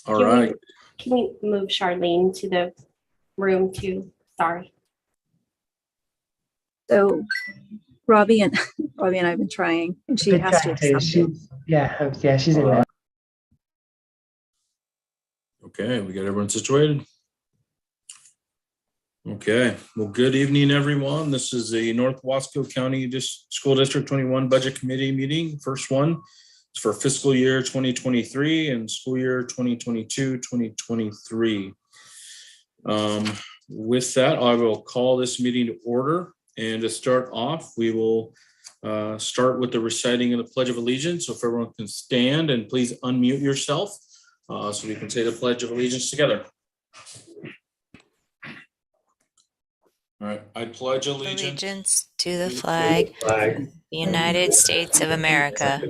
All right. Can we move Charlene to the room too? Sorry. So Robbie and I have been trying, and she has to accept it. Yeah, she's in there. Okay, we got everyone situated. Okay, well, good evening, everyone. This is the North Wasco County School District 21 Budget Committee meeting. First one is for fiscal year 2023 and school year 2022-2023. With that, I will call this meeting to order. And to start off, we will start with the reciting of the Pledge of Allegiance. So if everyone can stand and please unmute yourself so we can say the Pledge of Allegiance together. All right, I pledge allegiance to the flag of the United States of America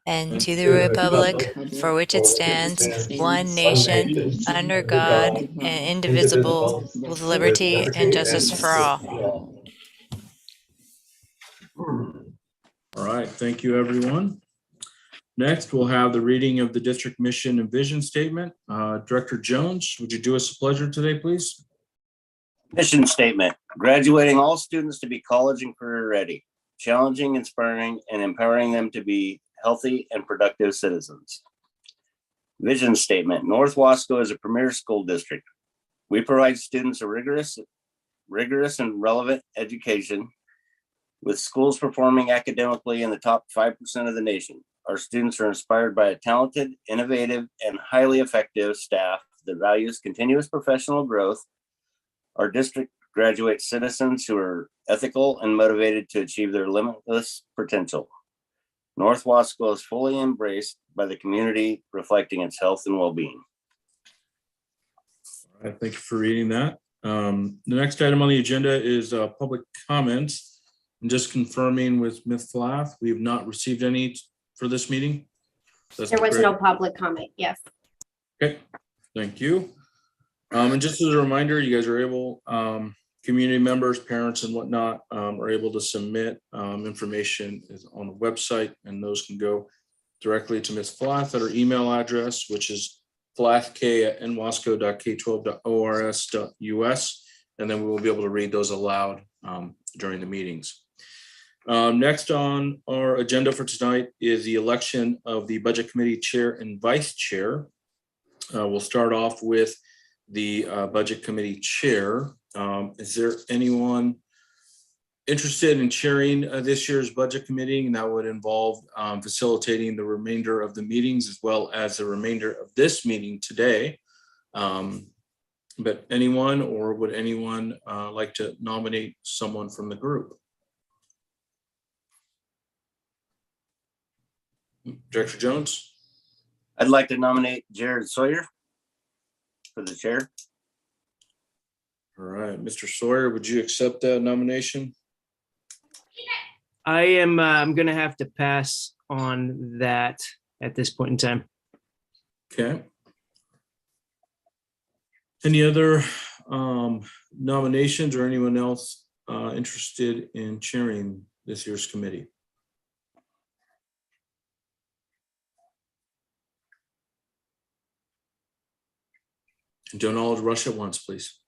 and to the republic for which it stands, one nation, under God and indivisible, with liberty and justice for all. All right, thank you, everyone. Next, we'll have the reading of the district mission and vision statement. Director Jones, would you do us a pleasure today, please? Mission statement: graduating all students to be college and career ready, challenging, inspiring, and empowering them to be healthy and productive citizens. Vision statement: North Wasco is a premier school district. We provide students a rigorous and relevant education, with schools performing academically in the top 5% of the nation. Our students are inspired by a talented, innovative, and highly effective staff that values continuous professional growth. Our district graduates citizens who are ethical and motivated to achieve their limitless potential. North Wasco is fully embraced by the community, reflecting its health and well-being. All right, thank you for reading that. The next item on the agenda is public comments. And just confirming with Ms. Flath, we have not received any for this meeting. There was no public comment. Yes. Okay, thank you. And just as a reminder, you guys are able, community members, parents and whatnot are able to submit information is on the website, and those can go directly to Ms. Flath at her email address, which is flathk@nwasco.k12.ors.us. And then we will be able to read those aloud during the meetings. Next on our agenda for tonight is the election of the Budget Committee Chair and Vice Chair. We'll start off with the Budget Committee Chair. Is there anyone interested in chairing this year's Budget Committee? And that would involve facilitating the remainder of the meetings as well as the remainder of this meeting today. But anyone, or would anyone like to nominate someone from the group? Director Jones? I'd like to nominate Jared Sawyer for the chair. All right, Mr. Sawyer, would you accept that nomination? I am. I'm going to have to pass on that at this point in time. Okay. Any other nominations or anyone else interested in chairing this year's committee? And don't all rush at once, please.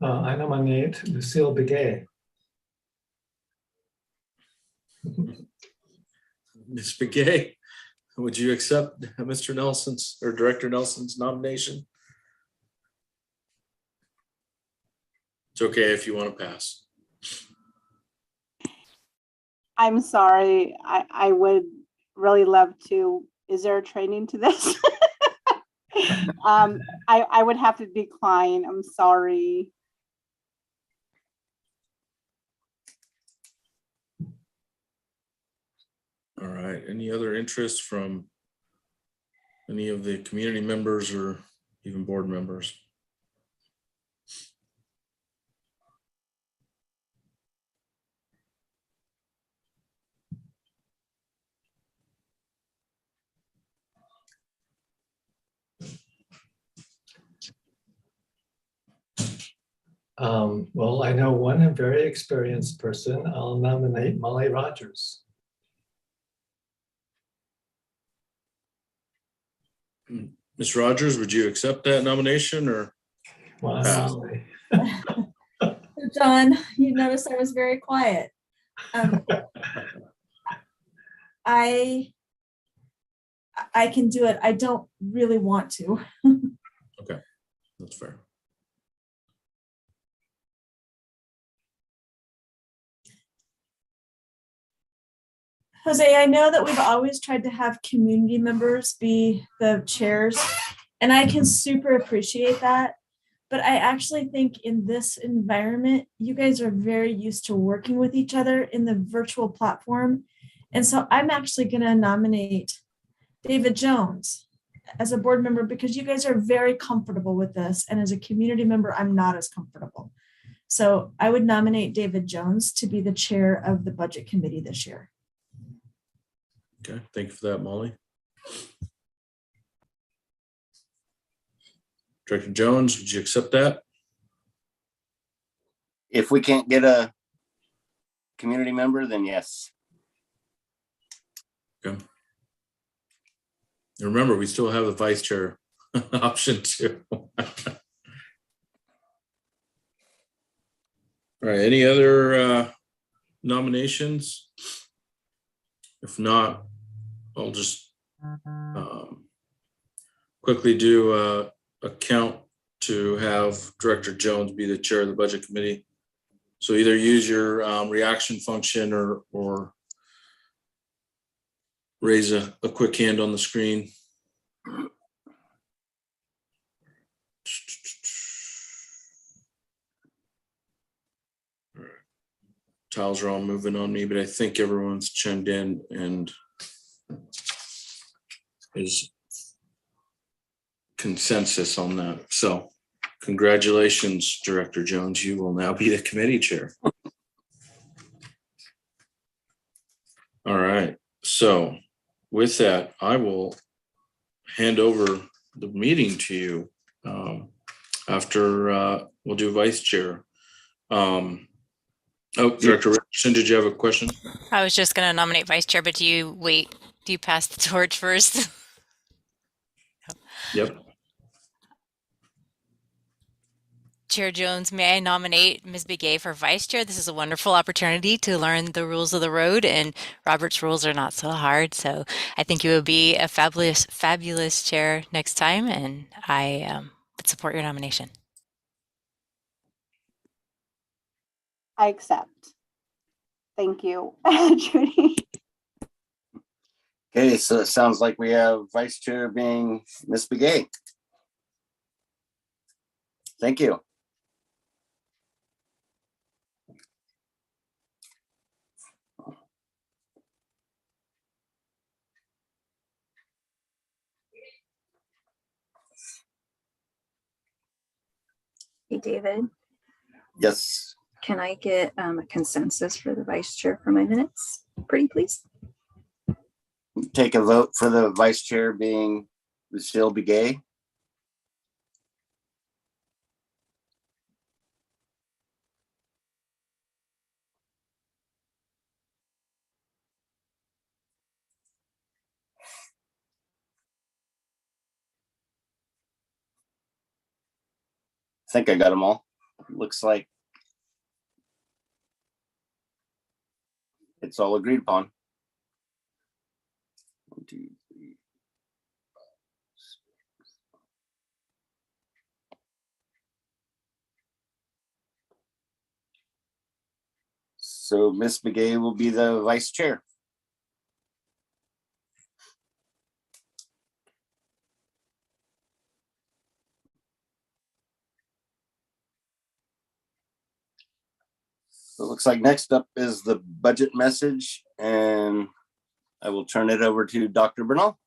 I nominate Lucille Begay. Ms. Begay, would you accept Mr. Nelson's or Director Nelson's nomination? It's okay if you want to pass. I'm sorry. I would really love to. Is there a training to this? I would have to decline. I'm sorry. All right. Any other interest from Any of the community members or even board members? Well, I know one very experienced person. I'll nominate Molly Rogers. Ms. Rogers, would you accept that nomination or? Well, Pass. Molly. John, you noticed I was very quiet. I can do it. I don't really want to. Okay, that's fair. Jose, I know that we've always tried to have community members be the chairs, and I can super appreciate that. But I actually think in this environment, you guys are very used to working with each other in the virtual platform. And so I'm actually going to nominate David Jones as a board member because you guys are very comfortable with this. And as a community member, I'm not as comfortable. So I would nominate David Jones to be the chair of the budget committee this year. Okay, thank you for that, Molly. Director Jones, would you accept that? If we can't get a community member, then yes. Okay. And remember, we still have the vice chair option too. All right, any other nominations? If not, I'll just quickly do a count to have Director Jones be the chair of the budget committee. So either use your reaction function or raise a quick hand on the screen. All right. Tiles are all moving on me, but I think everyone's chimed in and is consensus on that. So congratulations, Director Jones. You will now be the committee chair. All right. So with that, I will hand over the meeting to you after we'll do vice chair. Director Richardson, did you have a question? I was just going to nominate vice chair, but do you pass the torch first? Yep. Chair Jones, may I nominate Ms. Begay for vice chair? This is a wonderful opportunity to learn the rules of the road, and Robert's rules are not so hard. So I think you will be a fabulous chair next time, and I would support your nomination. I accept. Thank you, Judy. Okay, so it sounds like we have vice chair being Ms. Begay. Thank you. Hey, David, Yes. can I get a consensus for the vice chair for my minutes? Pretty please. Take a vote for the vice chair being Lucille Begay. I think I got them all. Looks like it's all agreed upon. 1, 2, 3. So Ms. Begay will be the vice chair. So it looks like next up is the budget message, and I will turn it over to Dr. Bernal.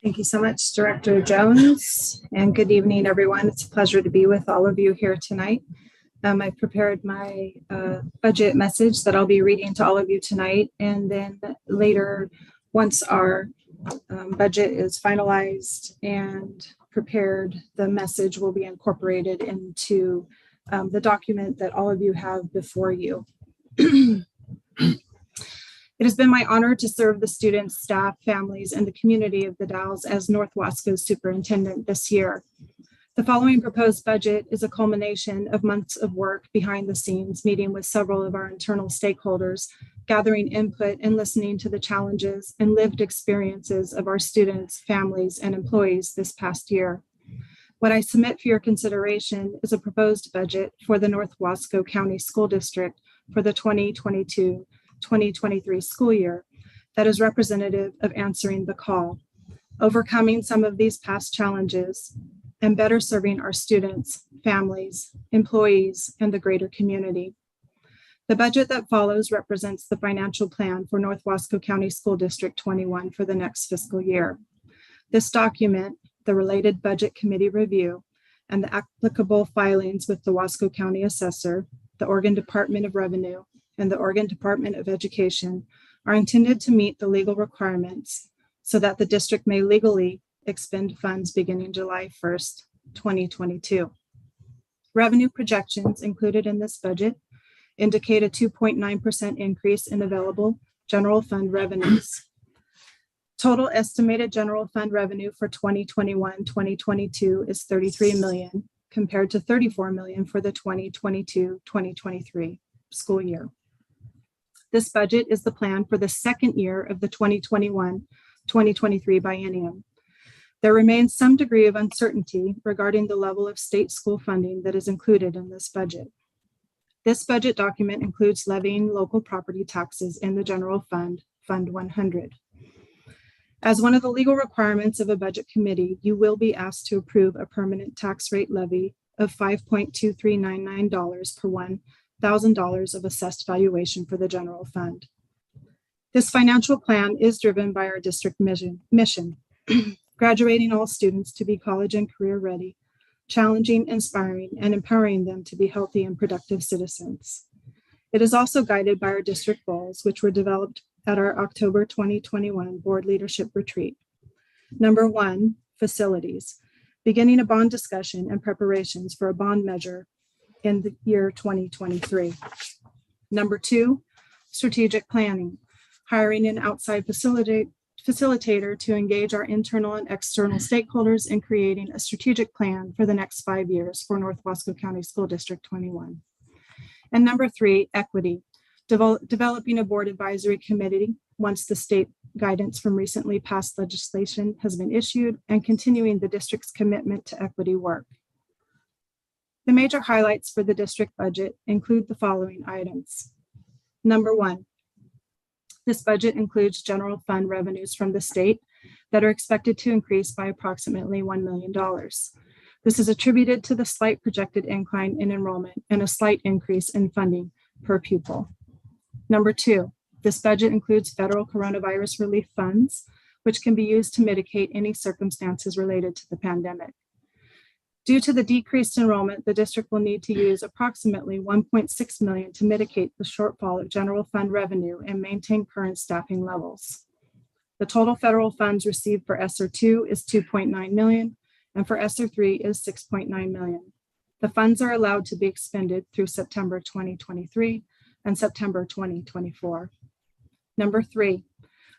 Thank you so much, Director Jones, and good evening, everyone. It's a pleasure to be with all of you here tonight. I prepared my budget message that I'll be reading to all of you tonight, and then later, once our budget is finalized and prepared, the message will be incorporated into the document that all of you have before you. It has been my honor to serve the students, staff, families, and the community of the Dalles as North Wasco's superintendent this year. The following proposed budget is a culmination of months of work behind the scenes, meeting with several of our internal stakeholders, gathering input and listening to the challenges and lived experiences of our students, families, and employees this past year. What I submit for your consideration is a proposed budget for the North Wasco County School District for the 2022-2023 school year that is representative of answering the call, overcoming some of these past challenges, and better serving our students, families, employees, and the greater community. The budget that follows represents the financial plan for North Wasco County School District 21 for the next fiscal year. This document, the related budget committee review, and the applicable filings with the Wasco County Assessor, the Oregon Department of Revenue, and the Oregon Department of Education are intended to meet the legal requirements so that the district may legally expend funds beginning July 1st, 2022. Revenue projections included in this budget indicate a 2.9% increase in available general fund revenues. Total estimated general fund revenue for 2021-2022 is $33 million compared to $34 million for the 2022-2023 school year. This budget is the plan for the second year of the 2021-2023 biennium. There remains some degree of uncertainty regarding the level of state school funding that is included in this budget. This budget document includes levying local property taxes in the general fund, Fund 100. As one of the legal requirements of a budget committee, you will be asked to approve a permanent tax rate levy of $5.2399 per $1,000 of assessed valuation for the general fund. This financial plan is driven by our district mission, graduating all students to be college and career ready, challenging, inspiring, and empowering them to be healthy and productive citizens. It is also guided by our district goals, which were developed at our October 2021 board leadership retreat. Number 1, facilities, beginning a bond discussion and preparations for a bond measure in the year 2023. Number 2, strategic planning, hiring an outside facilitator to engage our internal and external stakeholders in creating a strategic plan for the next 5 years for North Wasco County School District 21. And number 3, equity, developing a board advisory committee once the state guidance from recently passed legislation has been issued and continuing the district's commitment to equity work. The major highlights for the district budget include the following items. Number 1, this budget includes general fund revenues from the state that are expected to increase by approximately $1 million. This is attributed to the slight projected incline in enrollment and a slight increase in funding per pupil. Number 2, this budget includes federal coronavirus relief funds, which can be used to mitigate any circumstances related to the pandemic. Due to the decreased enrollment, the district will need to use approximately $1.6 million to mitigate the shortfall of general fund revenue and maintain current staffing levels. The total federal funds received for ESSER 2 is $2.9 million, and for ESSER 3 is $6.9 million. The funds are allowed to be expended through September 2023 and September 2024. Number 3,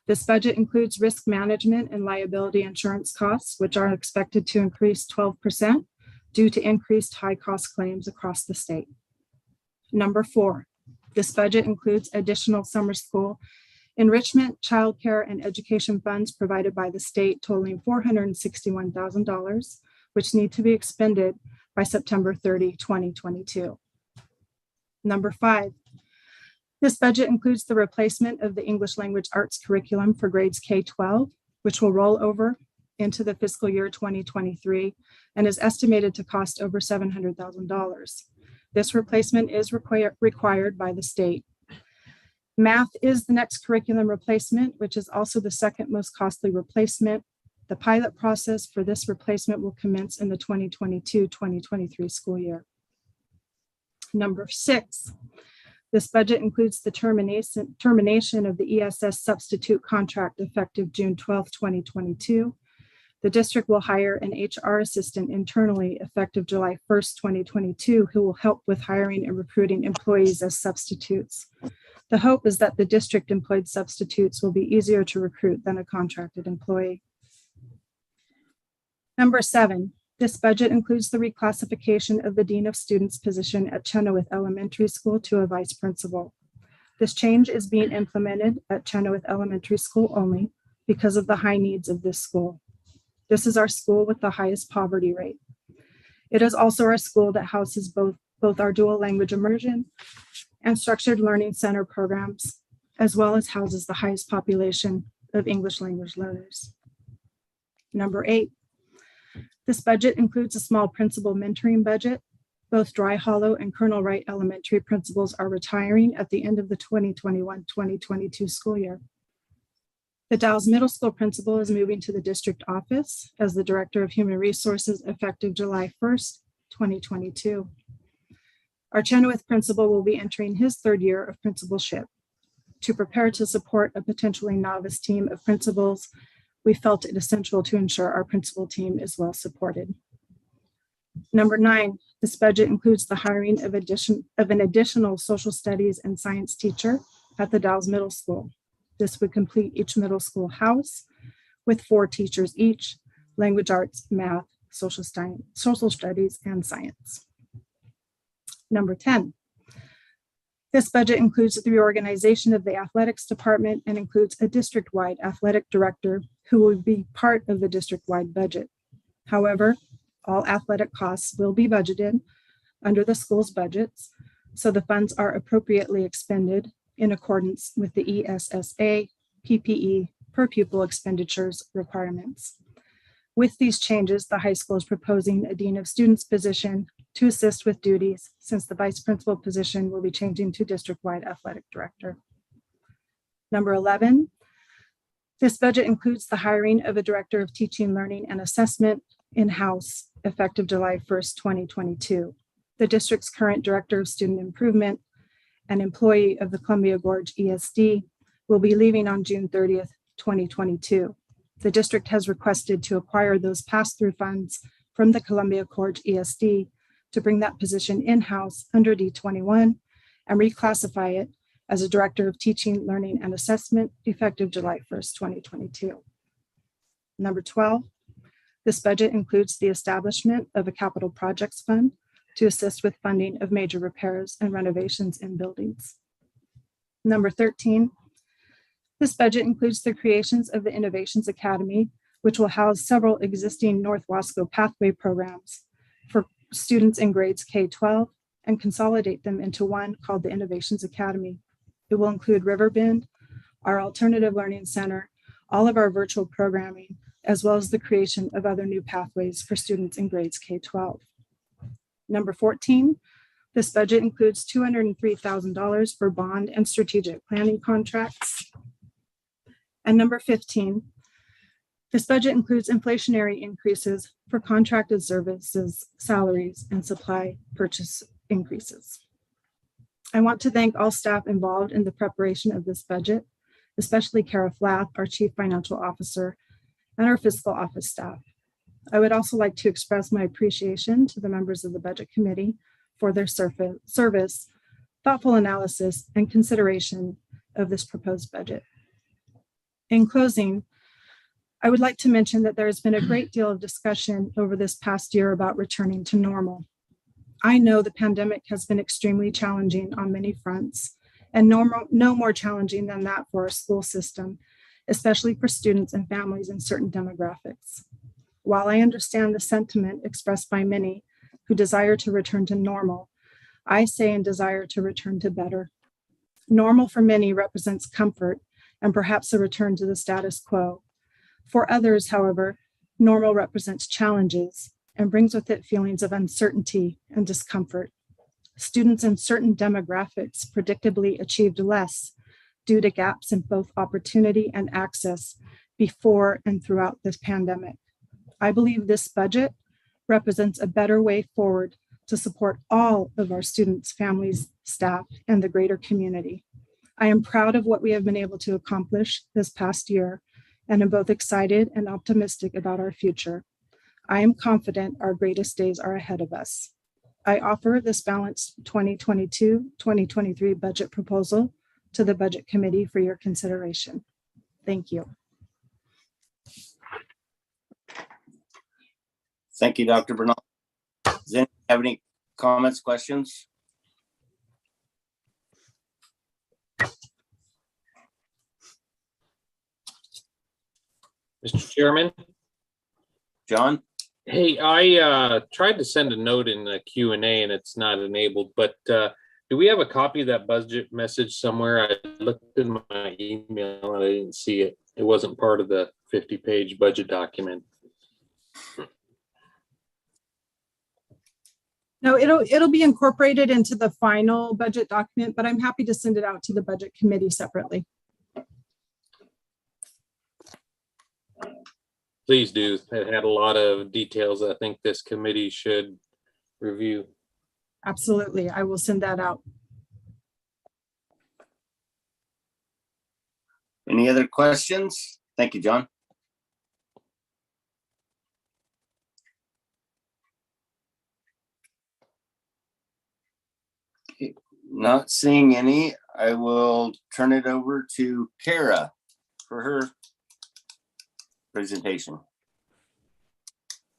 this budget includes risk management and liability insurance costs, which are expected to increase 12% due to increased high-cost claims across the state. Number 4, this budget includes additional summer school enrichment, childcare, and education funds provided by the state totaling $461,000, which need to be expended by September 30, 2022. Number 5, this budget includes the replacement of the English language arts curriculum for grades K-12, which will roll over into the fiscal year 2023 and is estimated to cost over $700,000. This replacement is required by the state. Math is the next curriculum replacement, which is also the second most costly replacement The pilot process for this replacement will commence in the 2022-2023 school year. Number 6, this budget includes the termination of the ESS substitute contract effective June 12, 2022. The district will hire an HR assistant internally effective July 1st, 2022, who will help with hiring and recruiting employees as substitutes. The hope is that the district employed substitutes will be easier to recruit than a contracted employee. Number 7, this budget includes the reclassification of the Dean of Students position at Chenoweth Elementary School to a vice principal. This change is being implemented at Chenoweth Elementary School only because of the high needs of this school. This is our school with the highest poverty rate. It is also our school that houses both our dual language immersion and structured learning center programs, as well as houses the highest population of English language learners. Number 8, this budget includes a small principal mentoring budget. Both Dry Hollow and Colonel Wright Elementary principals are retiring at the end of the 2021-2022 school year. The Dalles Middle School principal is moving to the district office as the Director of Human Resources effective July 1st, 2022. Our Chenoweth principal will be entering his 3rd year of principalship. To prepare to support a potentially novice team of principals, we felt it essential to ensure our principal team is well supported. Number 9, this budget includes the hiring of an additional social studies and science teacher at the Dalles Middle School. This would complete each middle school house with 4 teachers each: language arts, math, social studies, and science. Number 10, this budget includes the reorganization of the athletics department and includes a district-wide athletic director who will be part of the district-wide budget. However, all athletic costs will be budgeted under the school's budgets, so the funds are appropriately expended in accordance with the ESSA PPE per pupil expenditures requirements. With these changes, the high school is proposing a Dean of Students position to assist with duties, since the vice principal position will be changing to district-wide athletic director. Number 11, this budget includes the hiring of a director of teaching, learning, and assessment in-house effective July 1st, 2022. The district's current director of student improvement, an employee of the Columbia Gorge ESD, will be leaving on June 30th, 2022. The district has requested to acquire those pass-through funds from the Columbia Gorge ESD to bring that position in-house under D21 and reclassify it as a director of teaching, learning, and assessment effective July 1st, 2022. Number 12, this budget includes the establishment of a capital projects fund to assist with funding of major repairs and renovations in buildings. Number 13, this budget includes the creations of the Innovations Academy, which will house several existing North Wasco pathway programs for students in grades K-12 and consolidate them into one called the Innovations Academy. It will include Riverbend, our Alternative Learning Center, all of our virtual programming, as well as the creation of other new pathways for students in grades K-12. Number 14, this budget includes $203,000 for bond and strategic planning contracts. And number 15, this budget includes inflationary increases for contracted services, salaries, and supply purchase increases. I want to thank all staff involved in the preparation of this budget, especially Kara Flath, our Chief Financial Officer, and our fiscal office staff. I would also like to express my appreciation to the members of the Budget Committee for their service, thoughtful analysis, and consideration of this proposed budget. In closing, I would like to mention that there has been a great deal of discussion over this past year about returning to normal. I know the pandemic has been extremely challenging on many fronts, and no more challenging than that for our school system, especially for students and families in certain demographics. While I understand the sentiment expressed by many who desire to return to normal, I say and desire to return to better. Normal for many represents comfort and perhaps a return to the status quo. For others, however, normal represents challenges and brings with it feelings of uncertainty and discomfort. Students in certain demographics predictably achieved less due to gaps in both opportunity and access before and throughout this pandemic. I believe this budget represents a better way forward to support all of our students, families, staff, and the greater community. I am proud of what we have been able to accomplish this past year, and am both excited and optimistic about our future. I am confident our greatest days are ahead of us. I offer this balanced 2022-2023 budget proposal to the Budget Committee for your consideration. Thank you. Thank you, Dr. Bernal. Does anyone have any comments, questions? Mr. Chairman, John? hey, I tried to send a note in the Q&A and it's not enabled, but do we have a copy of that budget message somewhere? I looked in my email and I didn't see it. It wasn't part of the 50-page budget document. No, it'll be incorporated into the final budget document, but I'm happy to send it out to the Budget Committee separately. Please do. It had a lot of details I think this committee should review. Absolutely, I will send that out. Any other questions? Thank you, John. Okay, not seeing any, I will turn it over to Kara for her presentation.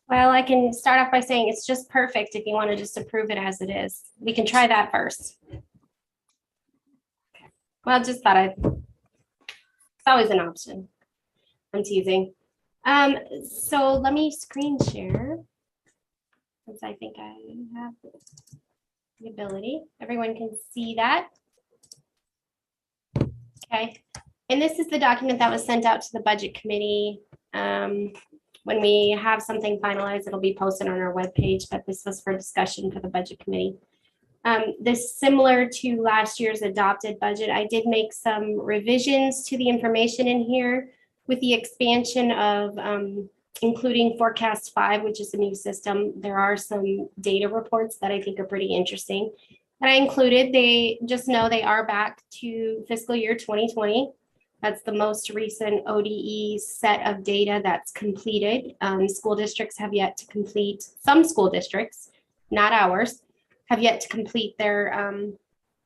Well, I can start off by saying it's just perfect if you want to just approve it as it is. We can try that first. Well, just thought it's always an option. I'm teasing. So let me screen share, since I think I have the ability. Everyone can see that. Okay. And this is the document that was sent out to the Budget Committee. When we have something finalized, it'll be posted on our webpage, but this was for discussion for the Budget Committee. This, similar to last year's adopted budget, I did make some revisions to the information in here with the expansion of including Forecast 5, which is a new system. There are some data reports that I think are pretty interesting that I included. They just know they are back to fiscal year 2020. That's the most recent ODE set of data that's completed. School districts have yet to complete, some school districts, not ours, have yet to complete their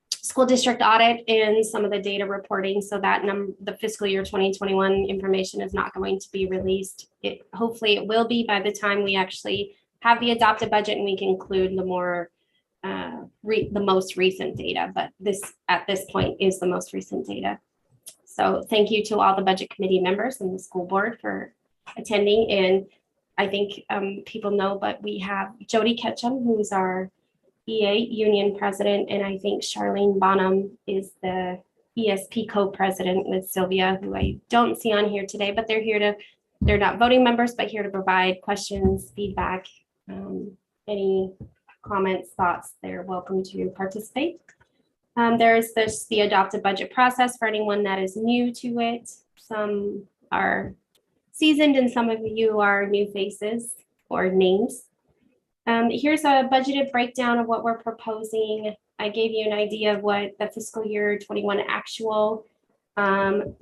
school district audit and some of the data reporting. So that the fiscal year 2021 information is not going to be released. Hopefully it will be by the time we actually have the adopted budget and we can include the more the most recent data, but this at this point is the most recent data. So thank you to all the Budget Committee members and the school board for attending. And I think people know, but we have Jody Ketchum, who's our EA union president. And I think Charlene Bonham is the ESP co-president with Sylvia, who I don't see on here today, but they're not voting members, but here to provide questions, feedback, any comments, thoughts, they're welcome to participate. There's the adopted budget process for anyone that is new to it. Some are seasoned and some of you are new faces or names. Here's a budgeted breakdown of what we're proposing. I gave you an idea of what the fiscal year 21 actual,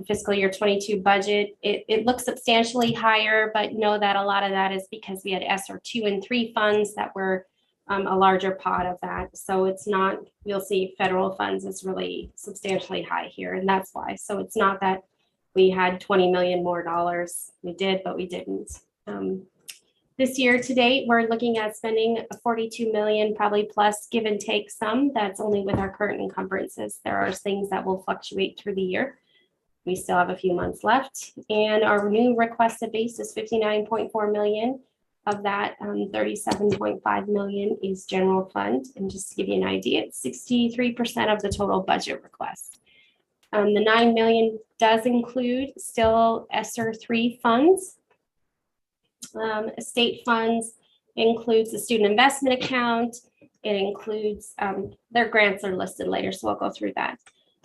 fiscal year 22 budget. It looks substantially higher, but know that a lot of that is because we had ESSER 2 and 3 funds that were a larger pot of that. So it's not, you'll see federal funds is really substantially high here, and that's why. So it's not that we had 20 million more dollars. We did, but we didn't. This year to date, we're looking at spending 42 million, probably plus give and take some. That's only with our current encumbrances. There are things that will fluctuate through the year. We still have a few months left. And our new requested base is 59.4 million. Of that, 37.5 million is general fund. And just to give you an idea, it's 63% of the total budget request. The 9 million does include still ESSER 3 funds. State funds includes the student investment account. It includes, their grants are listed later, so I'll go through that.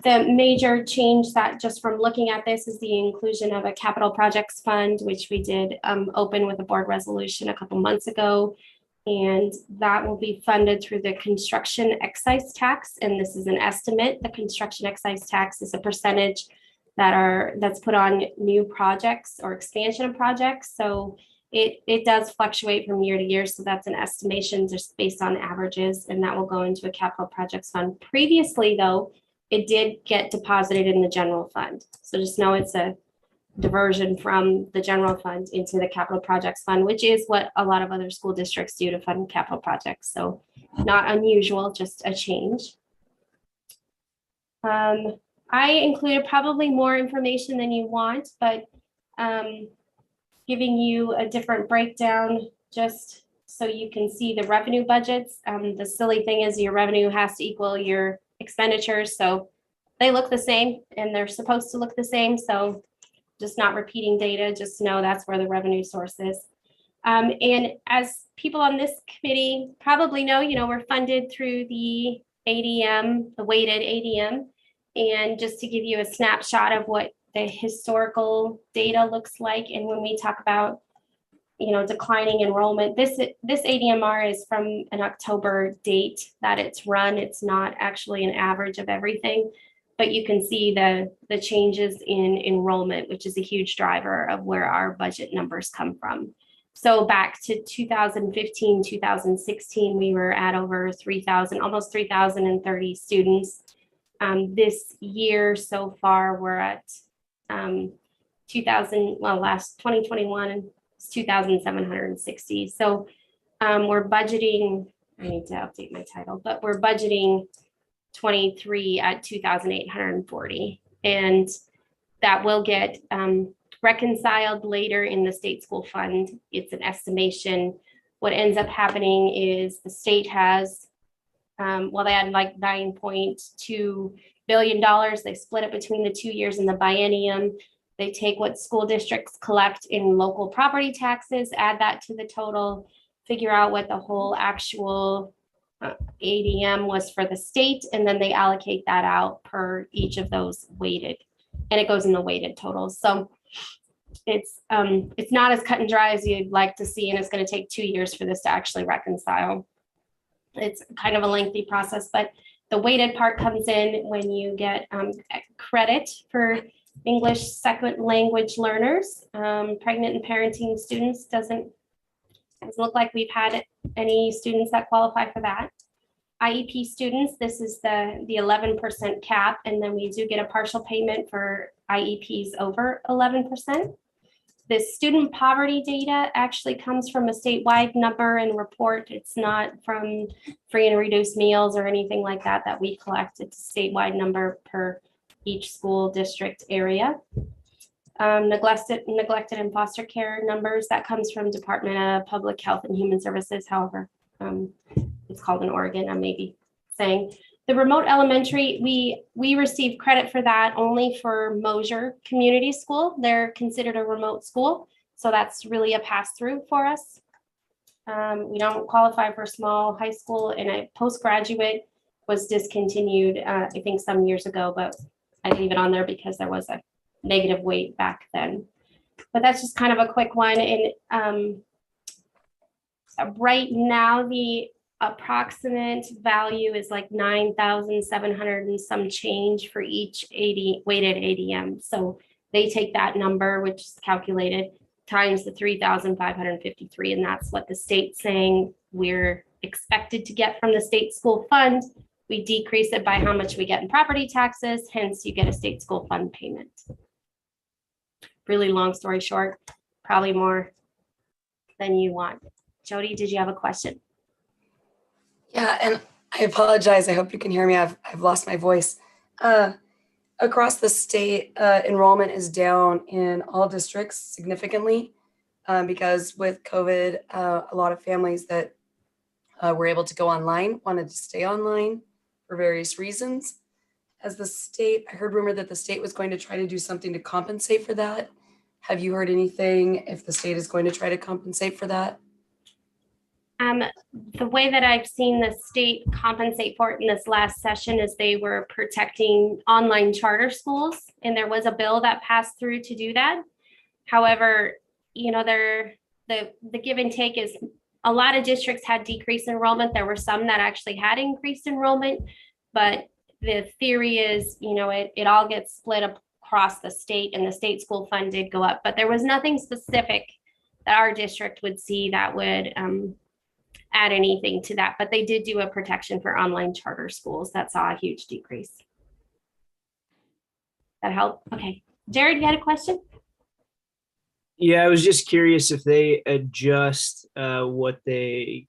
The major change that just from looking at this is the inclusion of a capital projects fund, which we did open with a board resolution a couple months ago. And that will be funded through the construction excise tax. And this is an estimate. The construction excise tax is a percentage that's put on new projects or expansion of projects. So it does fluctuate from year to year. So that's an estimation just based on averages, and that will go into a capital projects fund. Previously, though, it did get deposited in the general fund. So just know it's a diversion from the general fund into the capital projects fund, which is what a lot of other school districts do to fund capital projects. So not unusual, just a change. I included probably more information than you want, but giving you a different breakdown just so you can see the revenue budgets. The silly thing is your revenue has to equal your expenditures. So they look the same and they're supposed to look the same. So just not repeating data, just know that's where the revenue source is. And as people on this committee probably know, we're funded through the ADM, the weighted ADM. And just to give you a snapshot of what the historical data looks like. And when we talk about, declining enrollment, this ADMR is from an October date that it's run. It's not actually an average of everything, but you can see the changes in enrollment, which is a huge driver of where our budget numbers come from. So back to 2015, 2016, we were at over 3,000, almost 3,030 students. This year so far, we're at 2021 is 2,760. So we're budgeting, I need to update my title, but we're budgeting 23 at 2,840. And that will get reconciled later in the state school fund. It's an estimation. What ends up happening is the state has, they had like $9.2 billion. They split it between the 2 years in the biennium. They take what school districts collect in local property taxes, add that to the total, figure out what the whole actual ADM was for the state, and then they allocate that out per each of those weighted, and it goes in the weighted totals. So it's not as cut and dry as you'd like to see, and it's going to take 2 years for this to actually reconcile. It's kind of a lengthy process, but the weighted part comes in when you get credit for English second language learners. Pregnant and parenting students doesn't look like we've had any students that qualify for that. IEP students, this is the 11% cap, and then we do get a partial payment for IEPs over 11%. The student poverty data actually comes from a statewide number and report. It's not from free and reduced meals or anything like that that we collect. It's a statewide number per each school district area. Neglected and foster care numbers, that comes from Department of Public Health and Human Services. However, it's called in Oregon, I may be saying. The remote elementary, we receive credit for that only for Mosier Community School. They're considered a remote school, so that's really a pass-through for us. We don't qualify for small high school, and a postgraduate was discontinued, I think some years ago, but I leave it on there because there was a negative weight back then. But that's just kind of a quick one. And right now, the approximate value is like 9,700 and some change for each weighted ADM. So they take that number, which is calculated, times the 3,553, and that's what the state's saying we're expected to get from the state school fund. We decrease it by how much we get in property taxes, hence you get a state school fund payment. Really long story short, probably more than you want. Jody, did you have a question? Yeah, and I apologize. I hope you can hear me. I've lost my voice. Across the state, enrollment is down in all districts significantly because with COVID, a lot of families that were able to go online wanted to stay online for various reasons. As the state, I heard rumor that the state was going to try to do something to compensate for that. Have you heard anything if the state is going to try to compensate for that? The way that I've seen the state compensate for it in this last session is they were protecting online charter schools, and there was a bill that passed through to do that. However, you know, the give and take is a lot of districts had decreased enrollment. There were some that actually had increased enrollment, but the theory is, you know, it all gets split across the state, and the state school fund did go up, but there was nothing specific that our district would see that would add anything to that. But they did do a protection for online charter schools that saw a huge decrease. That help? Okay. Jared, you had a question? Yeah, I was just curious if they adjust what they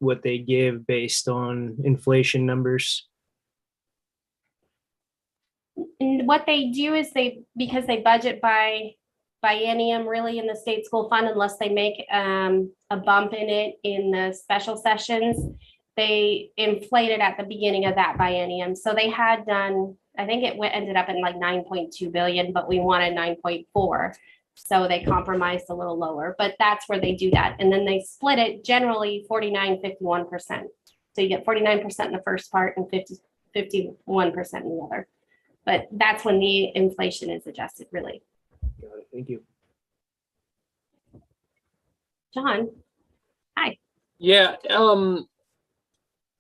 give based on inflation numbers. And what they do is because they budget by biennium really in the state school fund, unless they make a bump in it in the special sessions, they inflate it at the beginning of that biennium. So they had done, I think it ended up in like 9.2 billion, but we wanted 9.4. So they compromised a little lower, but that's where they do that. And then they split it generally 49, 51%. So you get 49% in the first part and 51% in the other. But that's when the inflation is adjusted, really. Got it. Thank you. John, hi. Yeah,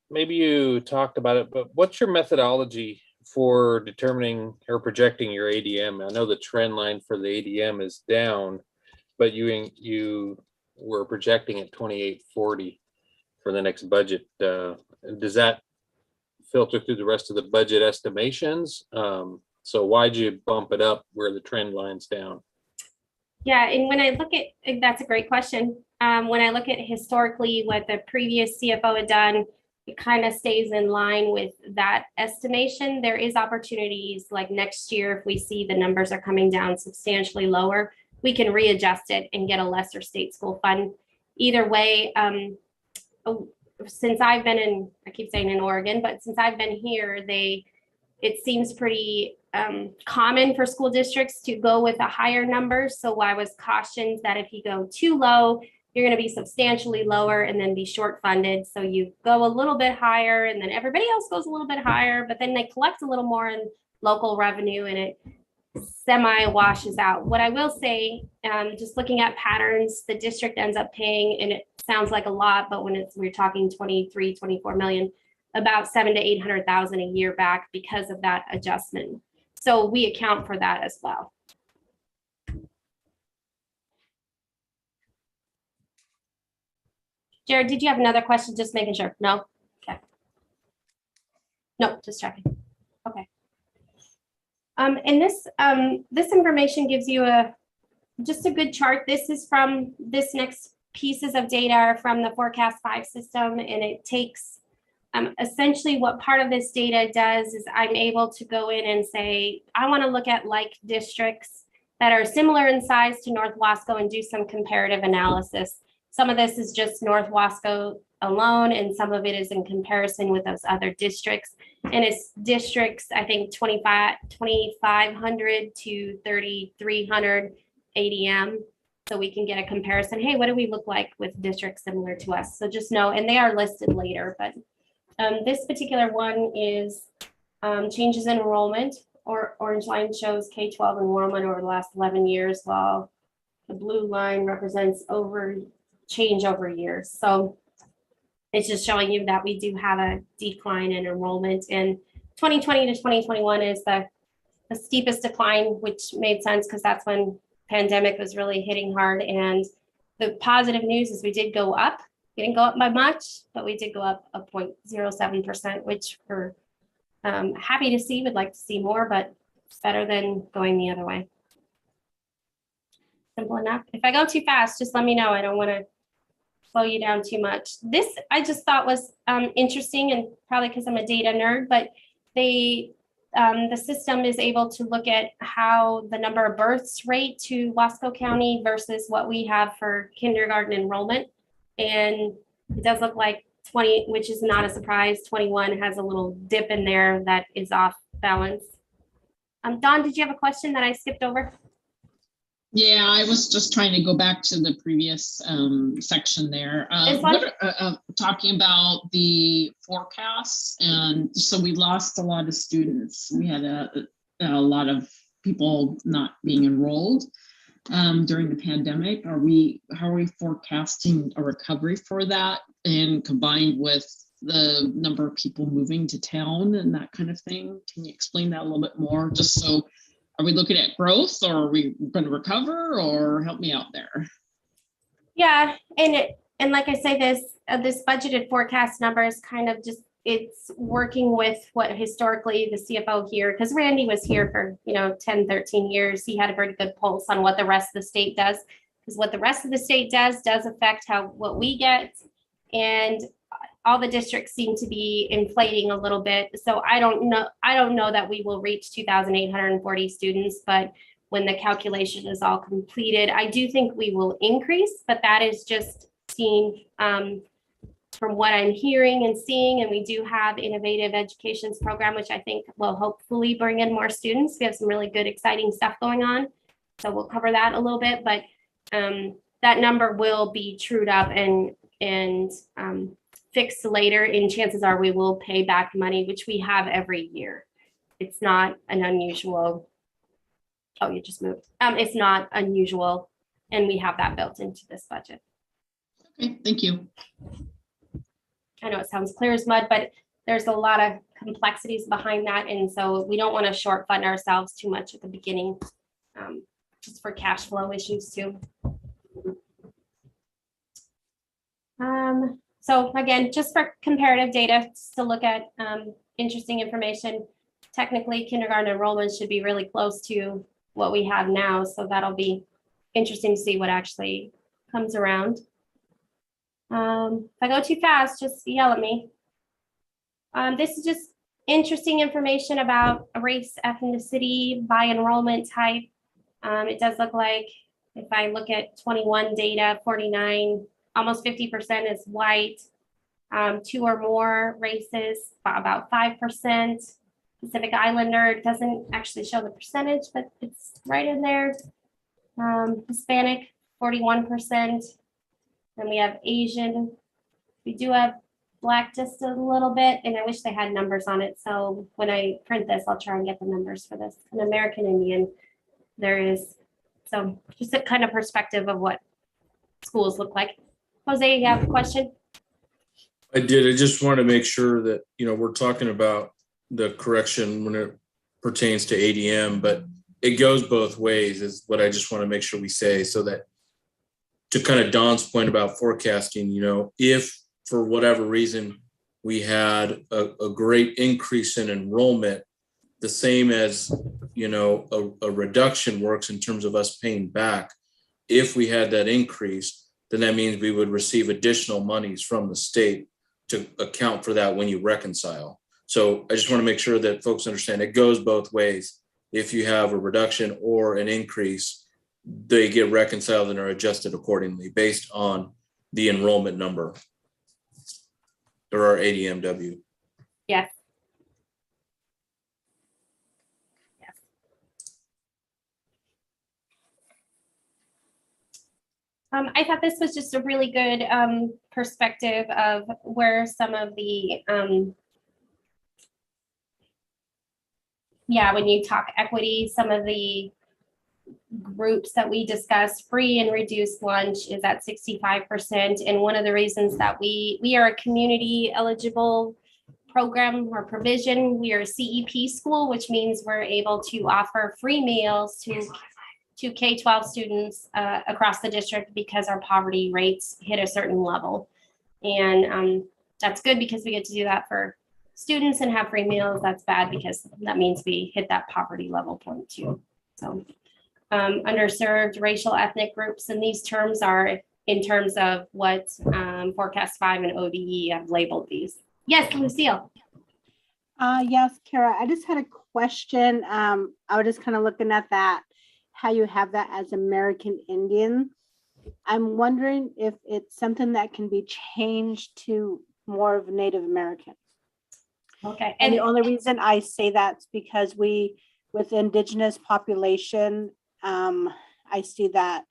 maybe you talked about it, but what's your methodology for determining or projecting your ADM? I know the trend line for the ADM is down, but you were projecting at 2840 for the next budget. Does that filter through the rest of the budget estimations? So why'd you bump it up where the trend line's down? Yeah, and when I look at, that's a great question. When I look at historically what the previous CFO had done, it kind of stays in line with that estimation. There is opportunities like next year, if we see the numbers are coming down substantially lower, we can readjust it and get a lesser state school fund. Either way, since I've been in, I keep saying in Oregon, but since I've been here, it seems pretty common for school districts to go with a higher number. So I was cautioned that if you go too low, you're going to be substantially lower and then be short funded. So you go a little bit higher and then everybody else goes a little bit higher, but then they collect a little more in local revenue and it semi washes out. What I will say, just looking at patterns, the district ends up paying, and it sounds like a lot, but when we're talking 23, 24 million, about 700,000 to 800,000 a year back because of that adjustment. So we account for that as well. Jared, did you have another question? Just making sure. No? Okay. No, just checking. Okay. And this information gives you just a good chart. This is from this next pieces of data are from the Forecast 5 system, and it takes essentially what part of this data does is I'm able to go in and say, I want to look at like districts that are similar in size to North Wasco and do some comparative analysis. Some of this is just North Wasco alone, and some of it is in comparison with those other districts. And it's districts, I think 2,500 to 3,300 ADM. So we can get a comparison. Hey, what do we look like with districts similar to us? So just know, and they are listed later, but this particular one is changes in enrollment, or orange line shows K-12 enrollment over the last 11 years, while the blue line represents change over years. So it's just showing you that we do have a decline in enrollment, and 2020 to 2021 is the steepest decline, which made sense because that's when pandemic was really hitting hard. And the positive news is we did go up. We didn't go up by much, but we did go up a 0.07%, which we're happy to see. Would like to see more, but it's better than going the other way. Simple enough. If I go too fast, just let me know. I don't want to slow you down too much. This I just thought was interesting, and probably because I'm a data nerd, but the system is able to look at how the number of births rate to Wasco County versus what we have for kindergarten enrollment. And it does look like 20, which is not a surprise, 21 has a little dip in there that is off balance. Dawn, did you have a question that I skipped over? Yeah, I was just trying to go back to the previous section there. Talking about the forecasts, and so we lost a lot of students. We had a lot of people not being enrolled during the pandemic. How are we forecasting a recovery for that, and combined with the number of people moving to town and that kind of thing? Can you explain that a little bit more? Just so, are we looking at growth, or are we going to recover, or help me out there? Yeah, and like I say, this budgeted forecast number is kind of just, it's working with what historically the CFO here, because Randy was here for 10, 13 years. He had a very good pulse on what the rest of the state does, because what the rest of the state does affect what we get. And all the districts seem to be inflating a little bit. So I don't know that we will reach 2,840 students, but when the calculation is all completed, I do think we will increase, but that is just seen from what I'm hearing and seeing. And we do have innovative educations program, which I think will hopefully bring in more students. We have some really good, exciting stuff going on. So we'll cover that a little bit, but that number will be trued up and fixed later, and chances are we will pay back money, which we have every year. It's not an unusual, oh, you just moved. It's not unusual, and we have that built into this budget. Okay, thank you. I know it sounds clear as mud, but there's a lot of complexities behind that, and so we don't want to short fund ourselves too much at the beginning, just for cash flow issues too. So again, just for comparative data to look at interesting information, technically kindergarten enrollment should be really close to what we have now. So that'll be interesting to see what actually comes around. If I go too fast, just yell at me. This is just interesting information about race, ethnicity by enrollment type. It does look like if I look at 21 data, 49, almost 50% is white, 2 or more races, about 5%. Pacific Islander doesn't actually show the percentage, but it's right in there. Hispanic, 41%. Then we have Asian. We do have Black just a little bit, and I wish they had numbers on it. So when I print this, I'll try and get the numbers for this. An American Indian, there is. So just a kind of perspective of what schools look like. Jose, you have a question? I did. I just want to make sure that, we're talking about the correction when it pertains to ADM, but it goes both ways is what I just want to make sure we say, so that to kind of Don's point about forecasting, if for whatever reason we had a great increase in enrollment, the same as, a reduction works in terms of us paying back. If we had that increase, then that means we would receive additional monies from the state to account for that when you reconcile. So I just want to make sure that folks understand it goes both ways. If you have a reduction or an increase, they get reconciled and are adjusted accordingly based on the enrollment number or our ADMW. Yes. I thought this was just a really good perspective of where some of the, when you talk equity, some of the groups that we discussed, free and reduced lunch is at 65%. And one of the reasons that we are a community eligible program or provision, we are a CEP school, which means we're able to offer free meals to K-12 students across the district because our poverty rates hit a certain level. And that's good because we get to do that for students and have free meals. That's bad because that means we hit that poverty level point too. So underserved racial ethnic groups, and these terms are in terms of what Forecast 5 and ODE have labeled these. Yes, Lucille. Yes, Kara, I just had a question. I was just kind of looking at that, how you have that as American Indian. I'm wondering if it's something that can be changed to more of Native American. Okay. And the only reason I say that's because with Indigenous population, I see that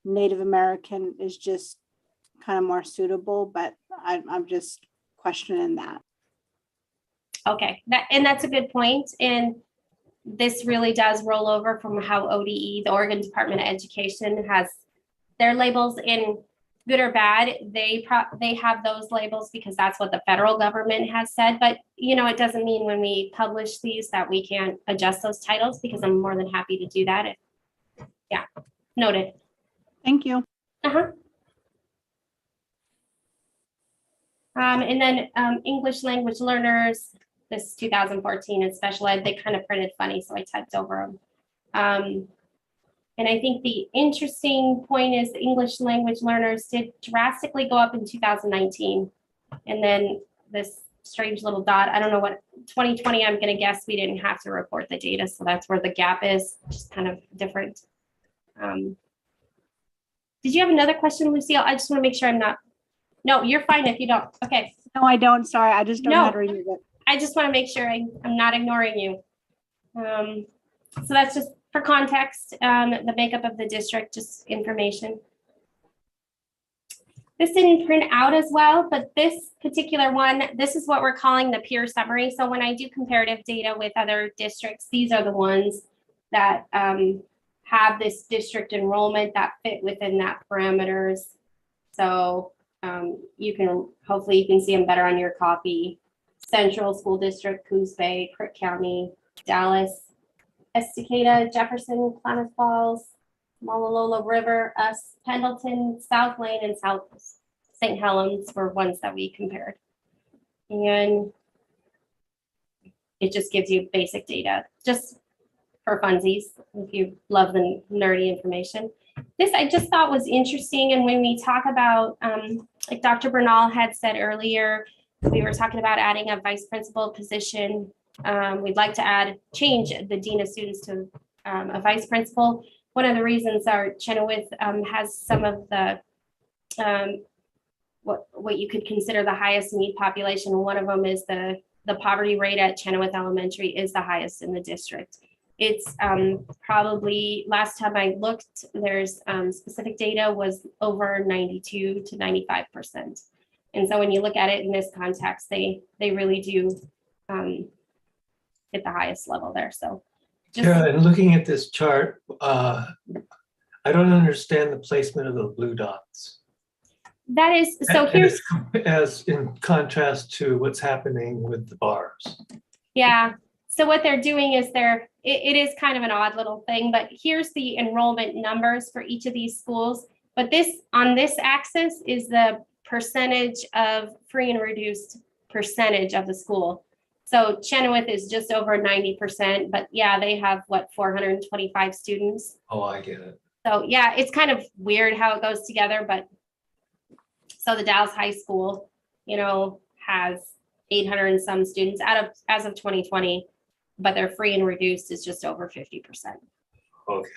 Native American is just kind of more suitable, but I'm just questioning that. Okay, that's a good point. And this really does roll over from how ODE, the Oregon Department of Education, has their labels. In good or bad, they have those labels because that's what the federal government has said. But it doesn't mean when we publish these that we can't adjust those titles, because I'm more than happy to do that. Yeah, noted. Thank you. And then English language learners, this 2014 in special ed, they kind of printed funny, so I typed over them. And I think the interesting point is the English language learners did drastically go up in 2019. And then this strange little dot, I don't know what, 2020, I'm going to guess we didn't have to report the data. So that's where the gap is, just kind of different. Did you have another question, Lucille? I just want to make sure I'm not. No, you're fine if you don't. Okay. No, I don't. Sorry. I just don't know how to remove it. I just want to make sure I'm not ignoring you. So that's just for context, the makeup of the district, just information. This didn't print out as well, but this particular one, this is what we're calling the peer summary. So when I do comparative data with other districts, these are the ones that have this district enrollment that fit within that parameters. So hopefully you can see them better on your copy. Central School District, Coos Bay, Crook County, Dallas, Estacada, Jefferson, Klamath Falls, Malalola River, us, Pendleton, South Lane, and South St. Helens were ones that we compared. And it just gives you basic data, just for funsies, if you love the nerdy information. This I just thought was interesting. And when we talk about, like Dr. Bernal had said earlier, we were talking about adding a vice principal position. We'd like to change the dean of students to a vice principal. One of the reasons our Chenoweth has some of the what you could consider the highest need population. One of them is the poverty rate at Chenoweth Elementary is the highest in the district. It's probably, last time I looked, there's specific data was over 92 to 95%. And so when you look at it in this context, they really do hit the highest level there. So Kara, and looking at this chart, I don't understand the placement of the blue dots. That is, so here's, as in contrast to what's happening with the bars. Yeah. So what they're doing is it is kind of an odd little thing, but here's the enrollment numbers for each of these schools. But on this axis is the percentage of free and reduced percentage of the school. So Chenoweth is just over 90%, but yeah, they have 425 students. Oh, I get it. So yeah, it's kind of weird how it goes together, but so the Dallas High School, has 800 and some students as of 2020, but their free and reduced is just over 50%. Okay.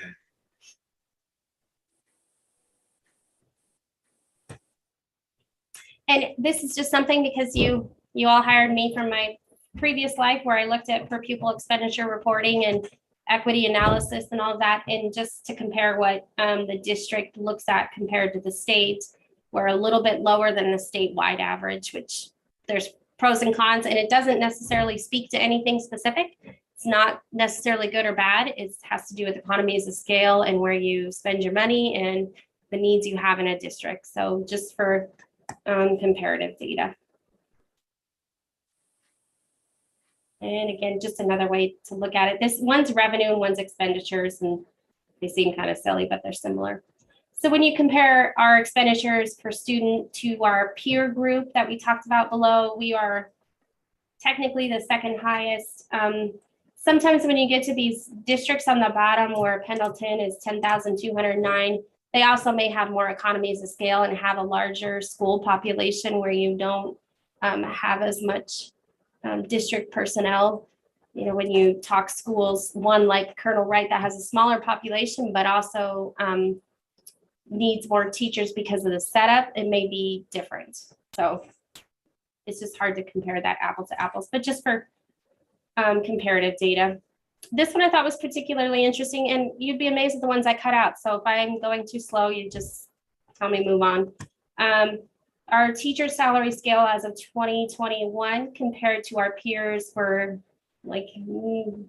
And this is just something because you all hired me from my previous life where I looked at per pupil expenditure reporting and equity analysis and all of that. And just to compare what the district looks at compared to the state, we're a little bit lower than the statewide average, which there's pros and cons, and it doesn't necessarily speak to anything specific. It's not necessarily good or bad. It has to do with economies of scale and where you spend your money and the needs you have in a district. So just for comparative data. And again, just another way to look at it. This one's revenue and one's expenditures, and they seem kind of silly, but they're similar. So when you compare our expenditures per student to our peer group that we talked about below, we are technically the second highest. Sometimes when you get to these districts on the bottom where Pendleton is 10,209, they also may have more economies of scale and have a larger school population where you don't have as much district personnel. When you talk schools, one like Colonel Wright that has a smaller population, but also needs more teachers because of the setup, it may be different. So it's just hard to compare that apples to apples, but just for comparative data. This one I thought was particularly interesting, and you'd be amazed at the ones I cut out. So if I'm going too slow, you just tell me move on. Our teacher salary scale as of 2021 compared to our peers were like in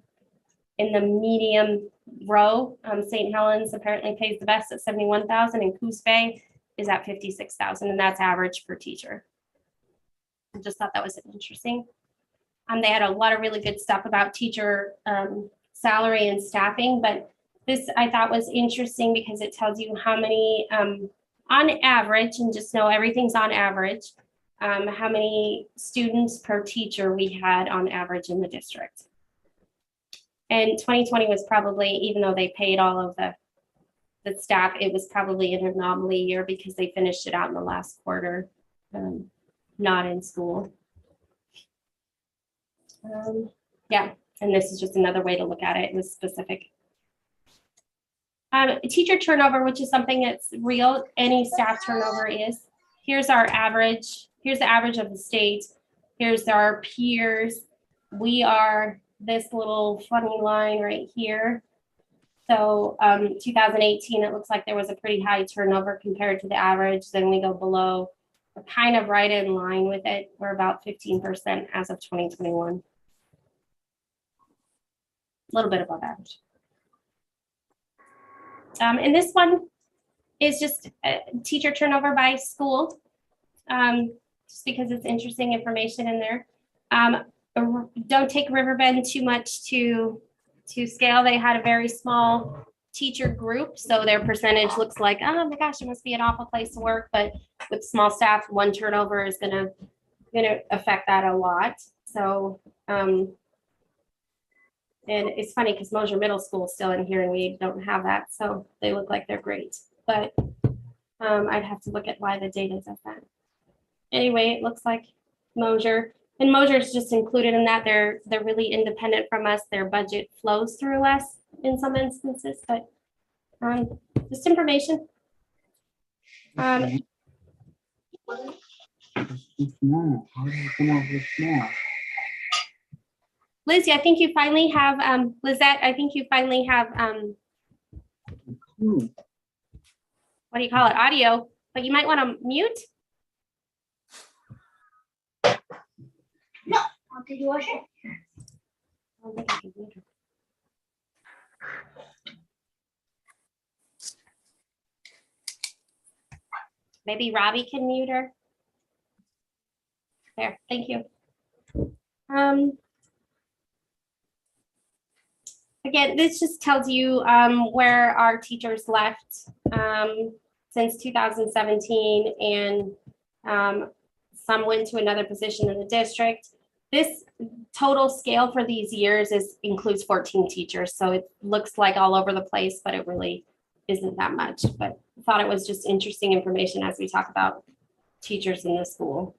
the medium row. St. Helens apparently pays the best at 71,000, and Coos Bay is at 56,000, and that's average per teacher. I just thought that was interesting. They had a lot of really good stuff about teacher salary and staffing, but this I thought was interesting because it tells you how many, on average, and just know everything's on average, how many students per teacher we had on average in the district. And 2020 was probably, even though they paid all of the staff, it was probably an anomaly year because they finished it out in the last quarter, not in school. Yeah, and this is just another way to look at it. It was specific. Teacher turnover, which is something that's real, any staff turnover is. Here's our average. Here's the average of the state. Here's our peers. We are this little funny line right here. So 2018, it looks like there was a pretty high turnover compared to the average. Then we go below. We're kind of right in line with it. We're about 15% as of 2021. A little bit above average. And this one is just teacher turnover by school, just because it's interesting information in there. Don't take Riverbend too much to scale. They had a very small teacher group, so their percentage looks like, oh my gosh, it must be an awful place to work. But with small staff, one turnover is gonna affect that a lot. So and it's funny because Mosier Middle School is still in here and we don't have that. So they look like they're great, but I'd have to look at why the data does that. Anyway, it looks like Mosier, and Mosier is just included in that. They're really independent from us. Their budget flows through us in some instances, but just information. Lizzie, I think you finally have, Lizette, I think you finally have, what do you call it, audio, but you might want to mute. No, I'll take your shit. I don't think I can mute her. Maybe Robbie can mute her. There, thank you. Again, this just tells you where our teachers left since 2017, and some went to another position in the district. This total scale for these years includes 14 teachers, so it looks like all over the place, but it really isn't that much. But I thought it was just interesting information as we talk about teachers in the school.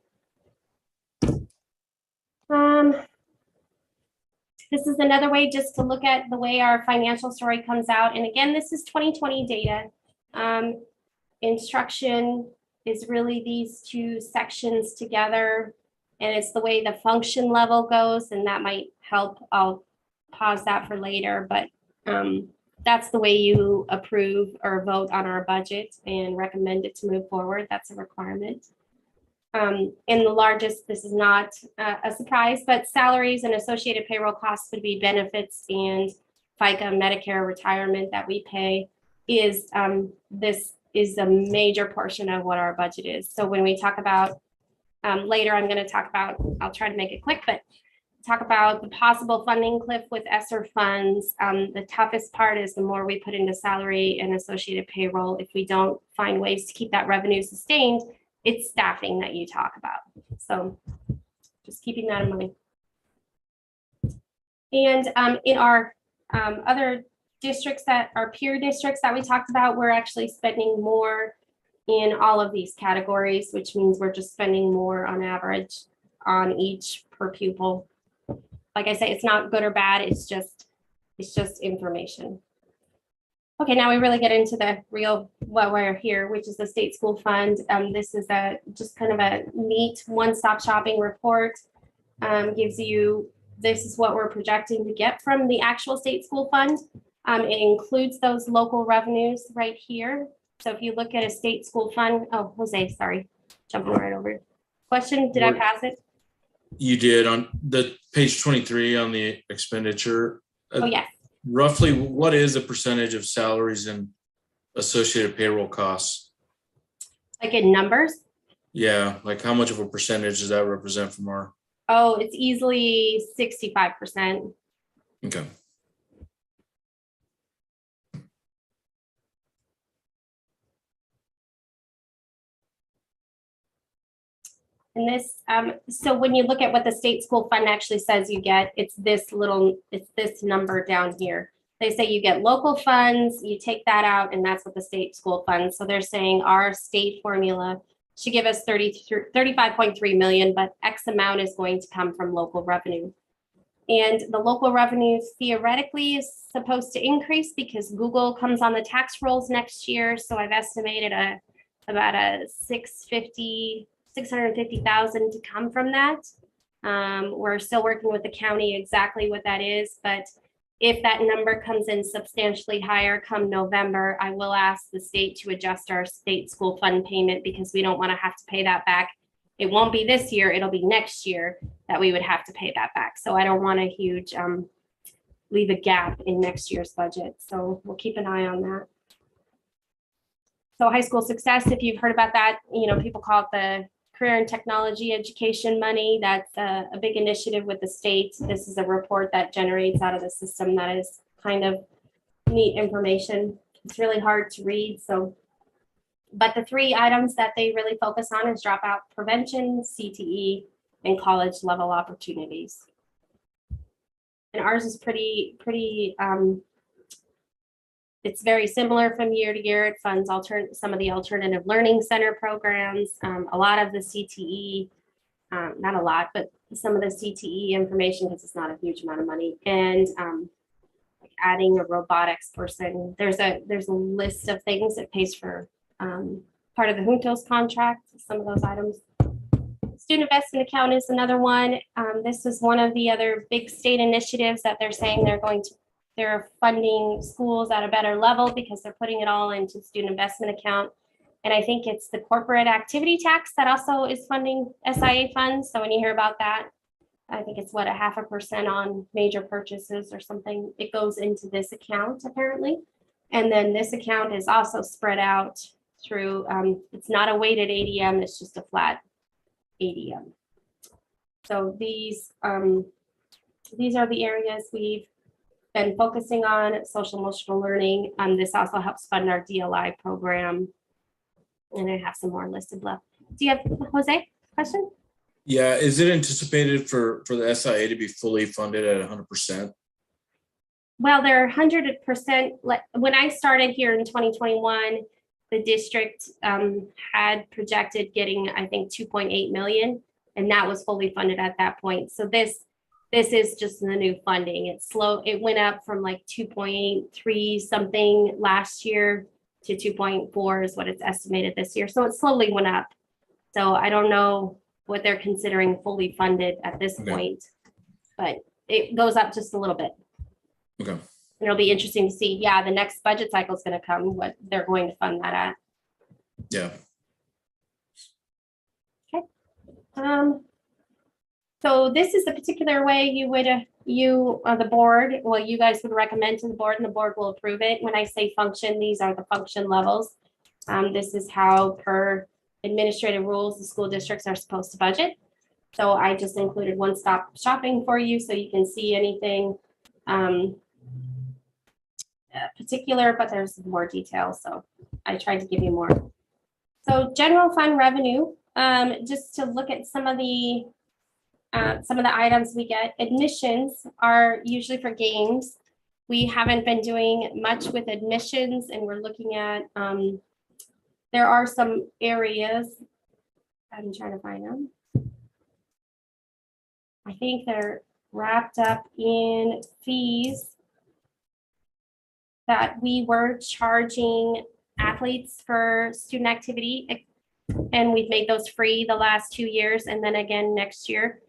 This is another way just to look at the way our financial story comes out. And again, this is 2020 data. Instruction is really these two sections together, and it's the way the function level goes, and that might help. I'll pause that for later, but that's the way you approve or vote on our budget and recommend it to move forward. That's a requirement. And the largest, this is not a surprise, but salaries and associated payroll costs would be benefits and FICA, Medicare, retirement that we pay is this is a major portion of what our budget is. So when we talk about later, I'm going to talk about, I'll try to make it quick, but talk about the possible funding cliff with ESSER funds. The toughest part is the more we put into salary and associated payroll, if we don't find ways to keep that revenue sustained, it's staffing that you talk about. So just keeping that in mind. And in our other districts that are peer districts that we talked about, we're actually spending more in all of these categories, which means we're just spending more on average on each per pupil. Like I say, it's not good or bad, it's just information. Okay, now we really get into the real what we're here, which is the state school fund. This is just kind of a neat one-stop shopping report. Gives you this is what we're projecting to get from the actual state school fund. It includes those local revenues right here. So if you look at a state school fund, oh, Jose, sorry, jumping right over. Question, did I pass it? You did on the page 23 on the expenditure. Oh, yes. Roughly, what is the percentage of salaries and associated payroll costs? Like in numbers? Yeah, like how much of a percentage does that represent from our? Oh, it's easily 65%. Okay. And this, so when you look at what the state school fund actually says you get, it's this number down here. They say you get local funds, you take that out, and that's what the state school funds. So they're saying our state formula should give us 35.3 million, but X amount is going to come from local revenue. And the local revenue theoretically is supposed to increase because Google comes on the tax rolls next year. So I've estimated about a 650,000 to come from that. We're still working with the county exactly what that is, but if that number comes in substantially higher come November, I will ask the state to adjust our state school fund payment because we don't want to have to pay that back. It won't be this year, it'll be next year that we would have to pay that back. So I don't want a huge, leave a gap in next year's budget. So we'll keep an eye on that. So high school success, if you've heard about that, you know, people call it the career and technology education money. That's a big initiative with the state. This is a report that generates out of the system that is kind of neat information. It's really hard to read. So, but the three items that they really focus on is dropout prevention, CTE, and college level opportunities. And ours is pretty it's very similar from year to year. It funds some of the alternative learning center programs, a lot of the CTE, not a lot, but some of the CTE information because it's not a huge amount of money. And like adding a robotics person, there's a list of things it pays for part of the Juntos contract, some of those items. Student investment account is another one. This is one of the other big state initiatives that they're saying they're funding schools at a better level because they're putting it all into student investment account. And I think it's the corporate activity tax that also is funding SIA funds. So when you hear about that, I think it's what, 0.5% on major purchases or something. It goes into this account apparently. And then this account is also spread out through, it's not a weighted ADM, it's just a flat ADM. So these are the areas we've been focusing on, social emotional learning. This also helps fund our DLI program. And I have some more listed left. Do you have, Jose, question? Yeah, is it anticipated for the SIA to be fully funded at 100%? Well, they're 100%. When I started here in 2021, the district had projected getting, I think, 2.8 million, and that was fully funded at that point. So this is just the new funding. It's slow. It went up from like 2.3 something last year to 2.4 is what it's estimated this year. So it slowly went up. So I don't know what they're considering fully funded at this point, but it goes up just a little bit. Okay. And it'll be interesting to see, yeah, the next budget cycle is going to come, what they're going to fund that at. Yeah. Okay. So this is the particular way you would, the board, well, you guys would recommend to the board and the board will approve it. When I say function, these are the function levels. This is how per administrative rules, the school districts are supposed to budget. So I just included one-stop shopping for you so you can see anything particular, but there's more detail. So I tried to give you more. So general fund revenue, just to look at some of the items we get. Admissions are usually for games. We haven't been doing much with admissions, and we're looking at, there are some areas, I'm trying to find them. I think they're wrapped up in fees that we were charging athletes for student activity, and we've made those free the last 2 years and then again next year.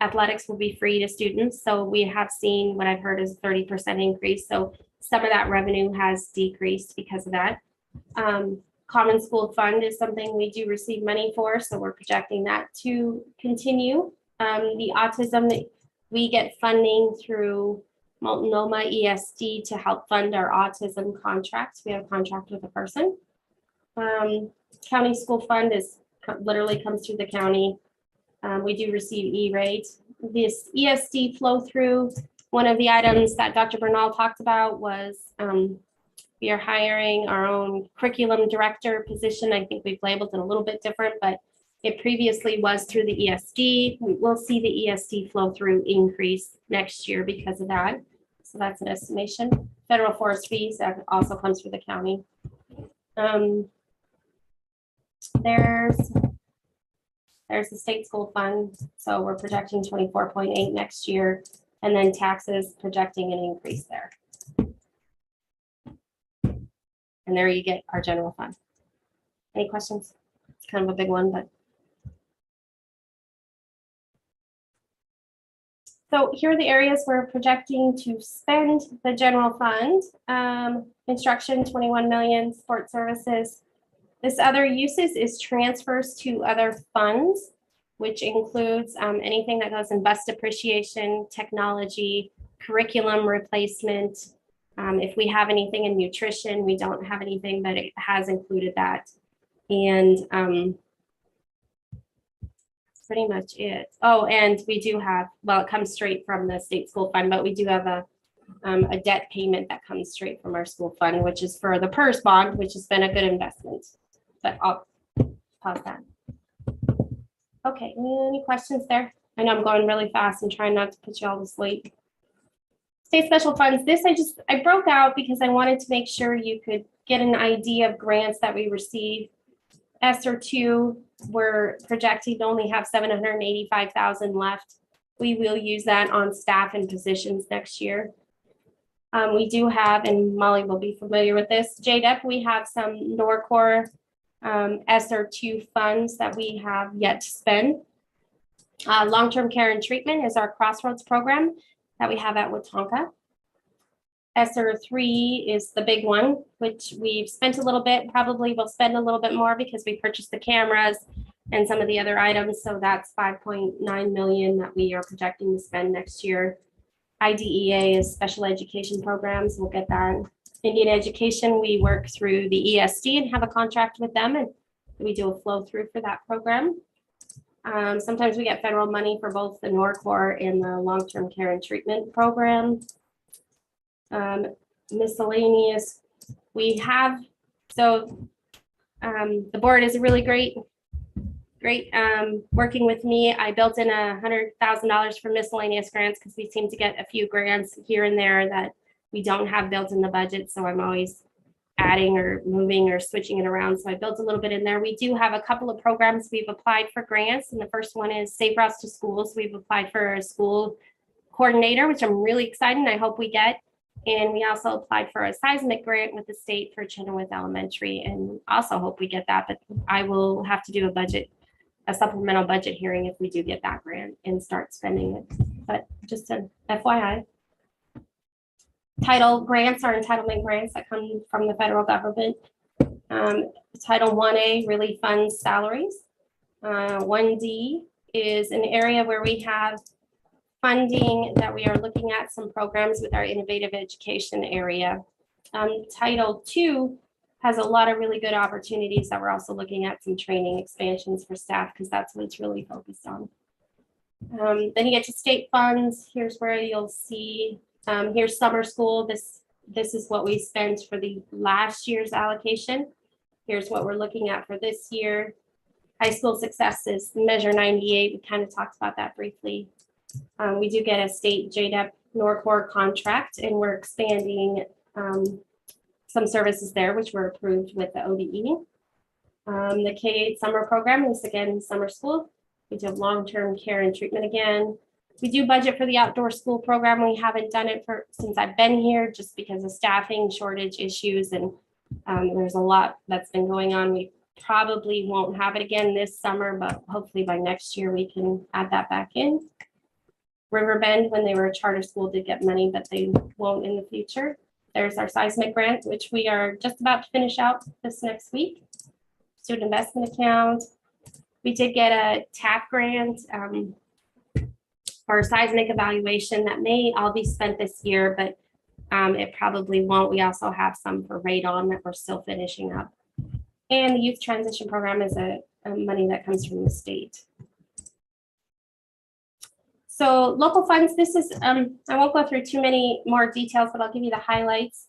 Athletics will be free to students. So we have seen what I've heard is 30% increase. So some of that revenue has decreased because of that. Common School Fund is something we do receive money for, so we're projecting that to continue. The autism, we get funding through NWCSD to help fund our autism contracts. We have a contract with a person. County School Fund is literally comes through the county. We do receive E-rate. This ESD flow through, one of the items that Dr. Bernal talked about was we are hiring our own curriculum director position. I think we've labeled it a little bit different, but it previously was through the ESD. We will see the ESD flow through increase next year because of that. So that's an estimation. Federal forest fees that also comes through the county. There's the state school fund. So we're projecting 24.8 next year, and then taxes projecting an increase there. And there you get our general fund. Any questions? It's kind of a big one, but. So here are the areas we're projecting to spend the general fund. Instruction, 21 million, support services. This other uses is transfers to other funds, which includes anything that goes in bus depreciation, technology, curriculum replacement. If we have anything in nutrition, we don't have anything, but it has included that. And that's pretty much it. Oh, and we do have, well, it comes straight from the state school fund, but we do have a debt payment that comes straight from our school fund, which is for the PERS bond, which has been a good investment. But I'll pause that. Okay, any questions there? I know I'm going really fast and trying not to put you all to sleep. State special funds, this I broke out because I wanted to make sure you could get an idea of grants that we receive. ESSER 2, we're projecting to only have 785,000 left. We will use that on staff and positions next year. We do have, and Molly will be familiar with this, JDEP, we have some NORCOR ESSER 2 funds that we have yet to spend. Long-term care and treatment is our Crossroads program that we have at Watonka. ESSER 3 is the big one, which we've spent a little bit, probably will spend a little bit more because we purchased the cameras and some of the other items. So that's 5.9 million that we are projecting to spend next year. IDEA is special education programs. We'll get that. Indian education, we work through the ESD and have a contract with them, and we do a flow through for that program. Sometimes we get federal money for both the NORCOR and the long-term care and treatment program. Miscellaneous, we have, so the board is really great working with me. I built in $100,000 for miscellaneous grants because we seem to get a few grants here and there that we don't have built in the budget. So I'm always adding or moving or switching it around. So I built a little bit in there. We do have a couple of programs we've applied for grants. And the first one is Safe Routes to Schools. We've applied for a school coordinator, which I'm really excited and I hope we get. And we also applied for a seismic grant with the state for Chenoweth Elementary and also hope we get that. But I will have to do a supplemental budget hearing if we do get that grant and start spending it. But just an FYI. Title grants are entitlement grants that come from the federal government. Title 1A really funds salaries. 1D is an area where we have funding that we are looking at some programs with our innovative education area. Title 2 has a lot of really good opportunities that we're also looking at some training expansions for staff because that's what it's really focused on. Then you get to state funds. Here's where you'll see, here's summer school. This is what we spent for the last year's allocation. Here's what we're looking at for this year. High school success is measure 98. We kind of talked about that briefly. We do get a state JDEP NORCOR contract and we're expanding some services there, which were approved with the ODE. The K-8 summer program is again summer school. We do long-term care and treatment again. We do budget for the outdoor school program. We haven't done it since I've been here just because of staffing shortage issues and there's a lot that's been going on. We probably won't have it again this summer, but hopefully by next year we can add that back in. Riverbend, when they were a charter school, did get money, but they won't in the future. There's our seismic grant, which we are just about to finish out this next week. Student investment account. We did get a TAP grant for seismic evaluation that may all be spent this year, but it probably won't. We also have some for radon that we're still finishing up. And the youth transition program is a money that comes from the state. So local funds, this is, I won't go through too many more details, but I'll give you the highlights.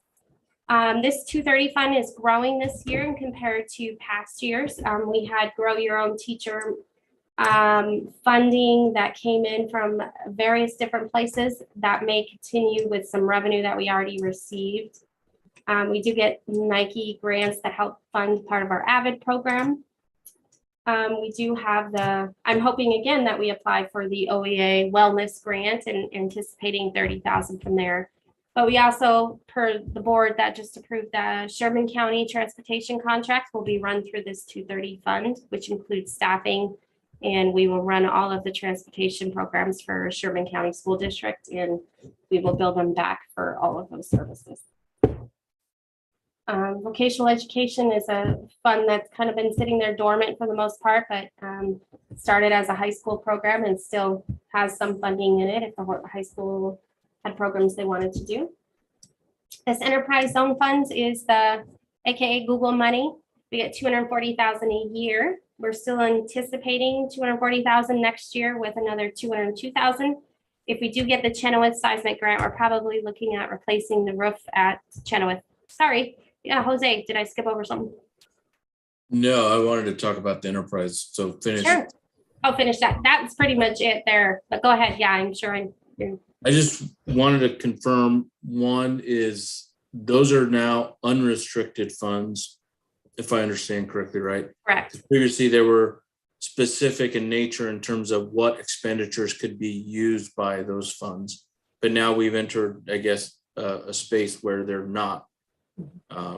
This 230 fund is growing this year and compared to past years. We had Grow Your Own Teacher funding that came in from various different places that may continue with some revenue that we already received. We do get Nike grants that help fund part of our AVID program. We do have I'm hoping again that we apply for the OEA wellness grant and anticipating 30,000 from there. But we also, per the board that just approved the Sherman County transportation contract, will be run through this 230 fund, which includes staffing. And we will run all of the transportation programs for Sherman County School District, and we will build them back for all of those services. Vocational education is a fund that's kind of been sitting there dormant for the most part, but started as a high school program and still has some funding in it if the high school had programs they wanted to do. This enterprise zone funds is the AKA Google money. We get 240,000 a year. We're still anticipating 240,000 next year with another 202,000. If we do get the Chenoweth seismic grant, we're probably looking at replacing the roof at Chenoweth. Sorry. Yeah, Jose, did I skip over something? No, I wanted to talk about the enterprise. So finish. Sure. I'll finish that. That's pretty much it there. But go ahead. Yeah, I'm sure. I just wanted to confirm, one is those are now unrestricted funds, if I understand correctly, right? Correct. Previously, they were specific in nature in terms of what expenditures could be used by those funds. But now we've entered, I guess, a space where they're not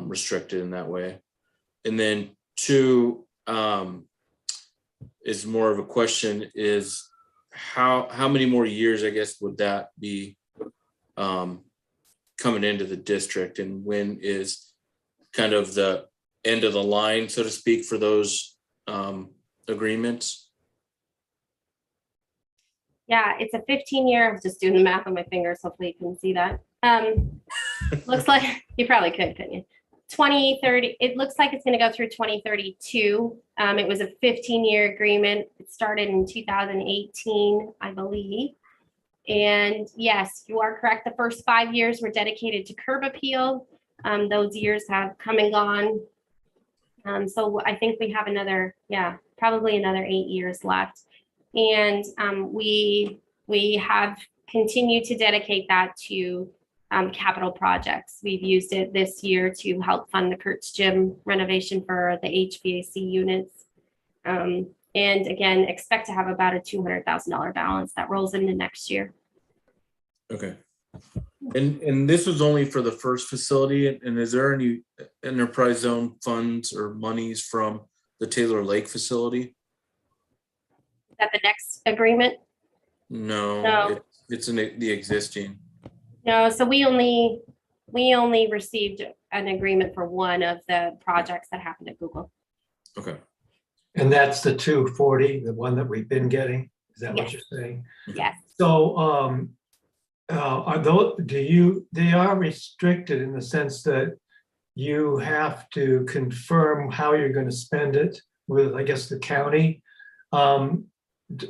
restricted in that way. And then two is more of a question is how many more years, I guess, would that be coming into the district, and when is kind of the end of the line, so to speak, for those agreements? Yeah, it's a 15-year, I'm just doing the math on my fingers. Hopefully you can see that. Looks like you probably could, couldn't you? 2030, it looks like it's going to go through 2032. It was a 15-year agreement. It started in 2018, I believe. And yes, you are correct. The first 5 years were dedicated to curb appeal. Those years have come and gone. So I think we have another, probably another 8 years left. And we have continued to dedicate that to capital projects. We've used it this year to help fund the Kurtz Gym renovation for the HVAC units. And again, expect to have about a $200,000 balance that rolls into next year. Okay. And this was only for the first facility, and is there any enterprise zone funds or monies from the Taylor Lake facility? Is that the next agreement? No. It's in the existing. No, so we only received an agreement for one of the projects that happened at Google. Okay. And that's the 240, the one that we've been getting? Is that what Yes. you're saying? Yes. So are those, they are restricted in the sense that you have to confirm how you're going to spend it with, I guess, the county.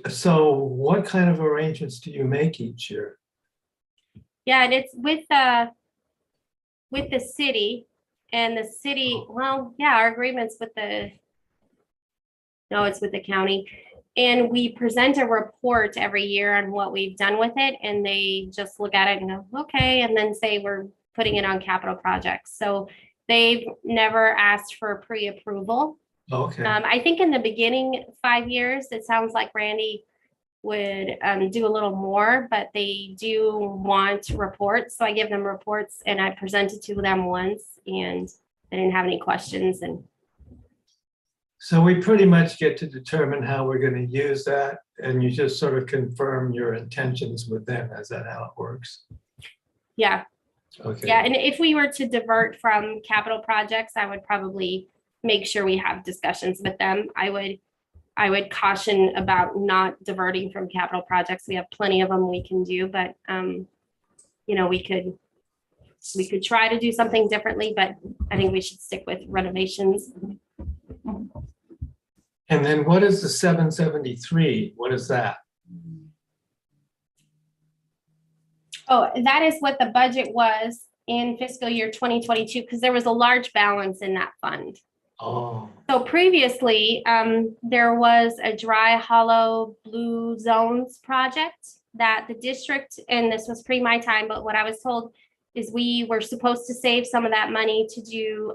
So what kind of arrangements do you make each year? Yeah, and it's with the city, and the city, well, yeah, our agreements with it's with the county. And we present a report every year on what we've done with it, and they just look at it and go, okay, and then say we're putting it on capital projects. So they've never asked for pre-approval. Okay. I think in the beginning 5 years, it sounds like Randy would do a little more, but they do want reports. So I give them reports, and I presented to them once, and they didn't have any questions. And So we pretty much get to determine how we're going to use that, and you just sort of confirm your intentions with them. Is that how it works? Yeah, Okay. yeah. And if we were to divert from capital projects, I would probably make sure we have discussions with them. I would caution about not diverting from capital projects. We have plenty of them we can do, but you know, we could try to do something differently, but I think we should stick with renovations. And then what is the 773? What is that? Oh, that is what the budget was in fiscal year 2022, because there was a large balance in that fund. Oh, So previously, there was a dry hollow blue zones project that the district, and this was pre my time, but what I was told is we were supposed to save some of that money to do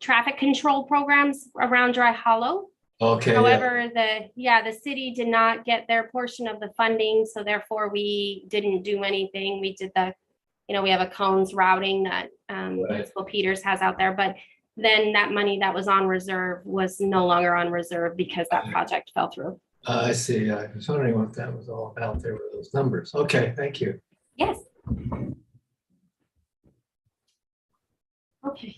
traffic control programs around dry hollow. okay. However, the city did not get their portion of the funding, so therefore we didn't do anything. We did we have a cones routing that Principal Peters has out there, but then that money that was on reserve was no longer on reserve because that project fell through. I see. I was wondering what that was all about. There were those numbers. Okay, thank you. Yes. Okay.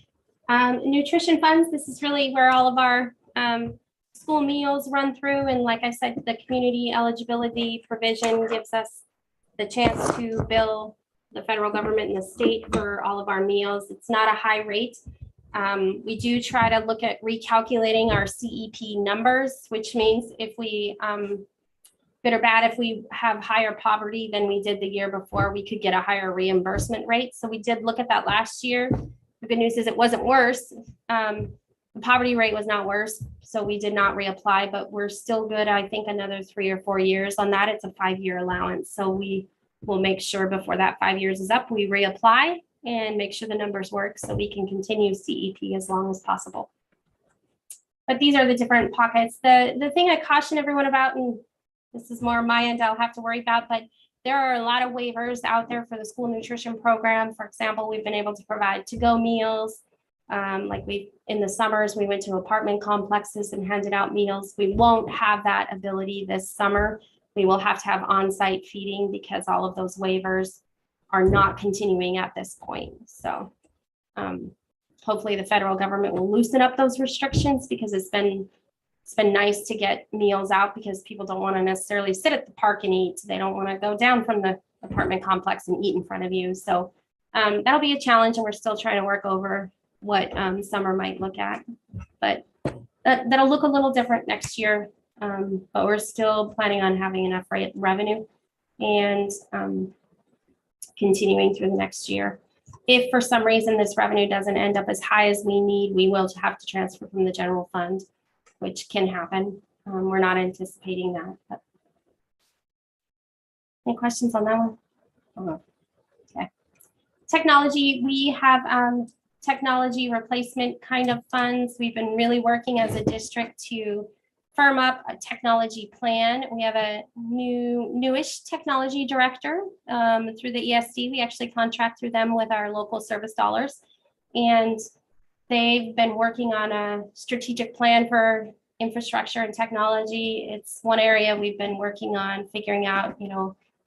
Nutrition funds, this is really where all of our school meals run through. And like I said, the community eligibility provision gives us the chance to bill the federal government and the state for all of our meals. It's not a high rate. We do try to look at recalculating our CEP numbers, which means if we, good or bad, if we have higher poverty than we did the year before, we could get a higher reimbursement rate. So we did look at that last year. The good news is it wasn't worse. The poverty rate was not worse, so we did not reapply, but we're still good. I think another 3 or 4 years on that. It's a 5-year allowance. So we will make sure before that 5 years is up, we reapply and make sure the numbers work so we can continue CEP as long as possible. But these are the different pockets. The thing I caution everyone about, and this is more my end I'll have to worry about, but there are a lot of waivers out there for the school nutrition program. For example, we've been able to provide to-go meals. In the summers, we went to apartment complexes and handed out meals. We won't have that ability this summer. We will have to have on-site feeding because all of those waivers are not continuing at this point. So hopefully the federal government will loosen up those restrictions because it's been nice to get meals out because people don't want to necessarily sit at the park and eat. They don't want to go down from the apartment complex and eat in front of you. So that'll be a challenge, and we're still trying to work over what summer might look at. But that'll look a little different next year. But we're still planning on having enough revenue and continuing through the next year. If for some reason this revenue doesn't end up as high as we need, we will have to transfer from the general fund, which can happen. We're not anticipating that. But. Any questions on that one? Oh, okay. Technology, we have technology replacement kind of funds. We've been really working as a district to firm up a technology plan. We have a newish technology director through the ESD. We actually contract through them with our local service dollars. And they've been working on a strategic plan for infrastructure and technology. It's one area we've been working on figuring out,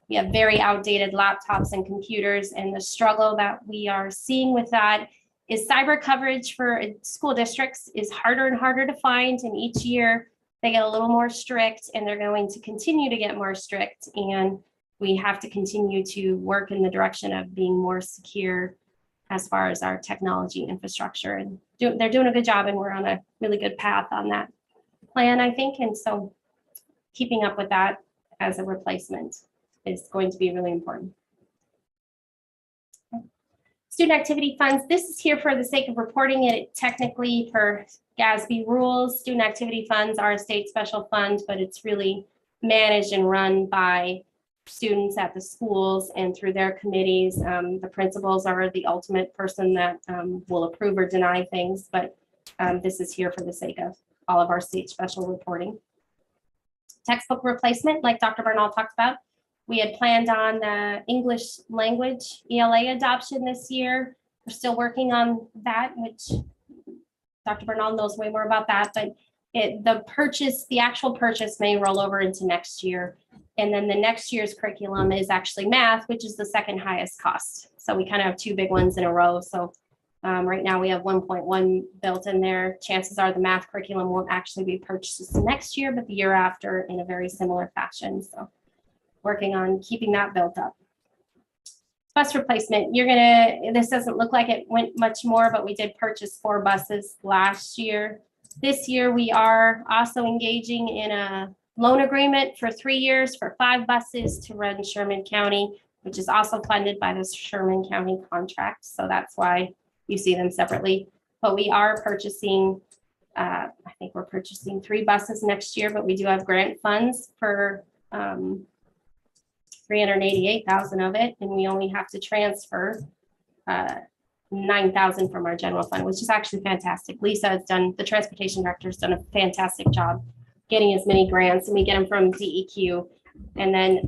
we have very outdated laptops and computers, and the struggle that we are seeing with that is cyber coverage for school districts is harder and harder to find. And each year they get a little more strict, and they're going to continue to get more strict. And we have to continue to work in the direction of being more secure as far as our technology infrastructure. And they're doing a good job, and we're on a really good path on that plan, I think. And so keeping up with that as a replacement is going to be really important. Student activity funds, this is here for the sake of reporting it. Technically, per GASB rules, student activity funds are a state special fund, but it's really managed and run by students at the schools and through their committees. The principals are the ultimate person that will approve or deny things, but this is here for the sake of all of our state special reporting. Textbook replacement, like Dr. Bernal talked about, we had planned on the English language ELA adoption this year. We're still working on that, which Dr. Bernal knows way more about that, but the actual purchase may roll over into next year. And then the next year's curriculum is actually math, which is the second highest cost. So we kind of have two big ones in a row. So right now we have 1.1 built in there. Chances are the math curriculum won't actually be purchased next year, but the year after in a very similar fashion. So working on keeping that built up. Bus replacement, this doesn't look like it went much more, but we did purchase 4 buses last year. This year, we are also engaging in a loan agreement for 3 years for 5 buses to run Sherman County, which is also funded by the Sherman County contract. So that's why you see them separately. But we are purchasing, I think we're purchasing 3 buses next year, but we do have grant funds for $388,000 of it, and we only have to transfer $9,000 from our general fund, which is actually fantastic. Lisa has done, the transportation director has done a fantastic job getting as many grants, and we get them from DEQ. And then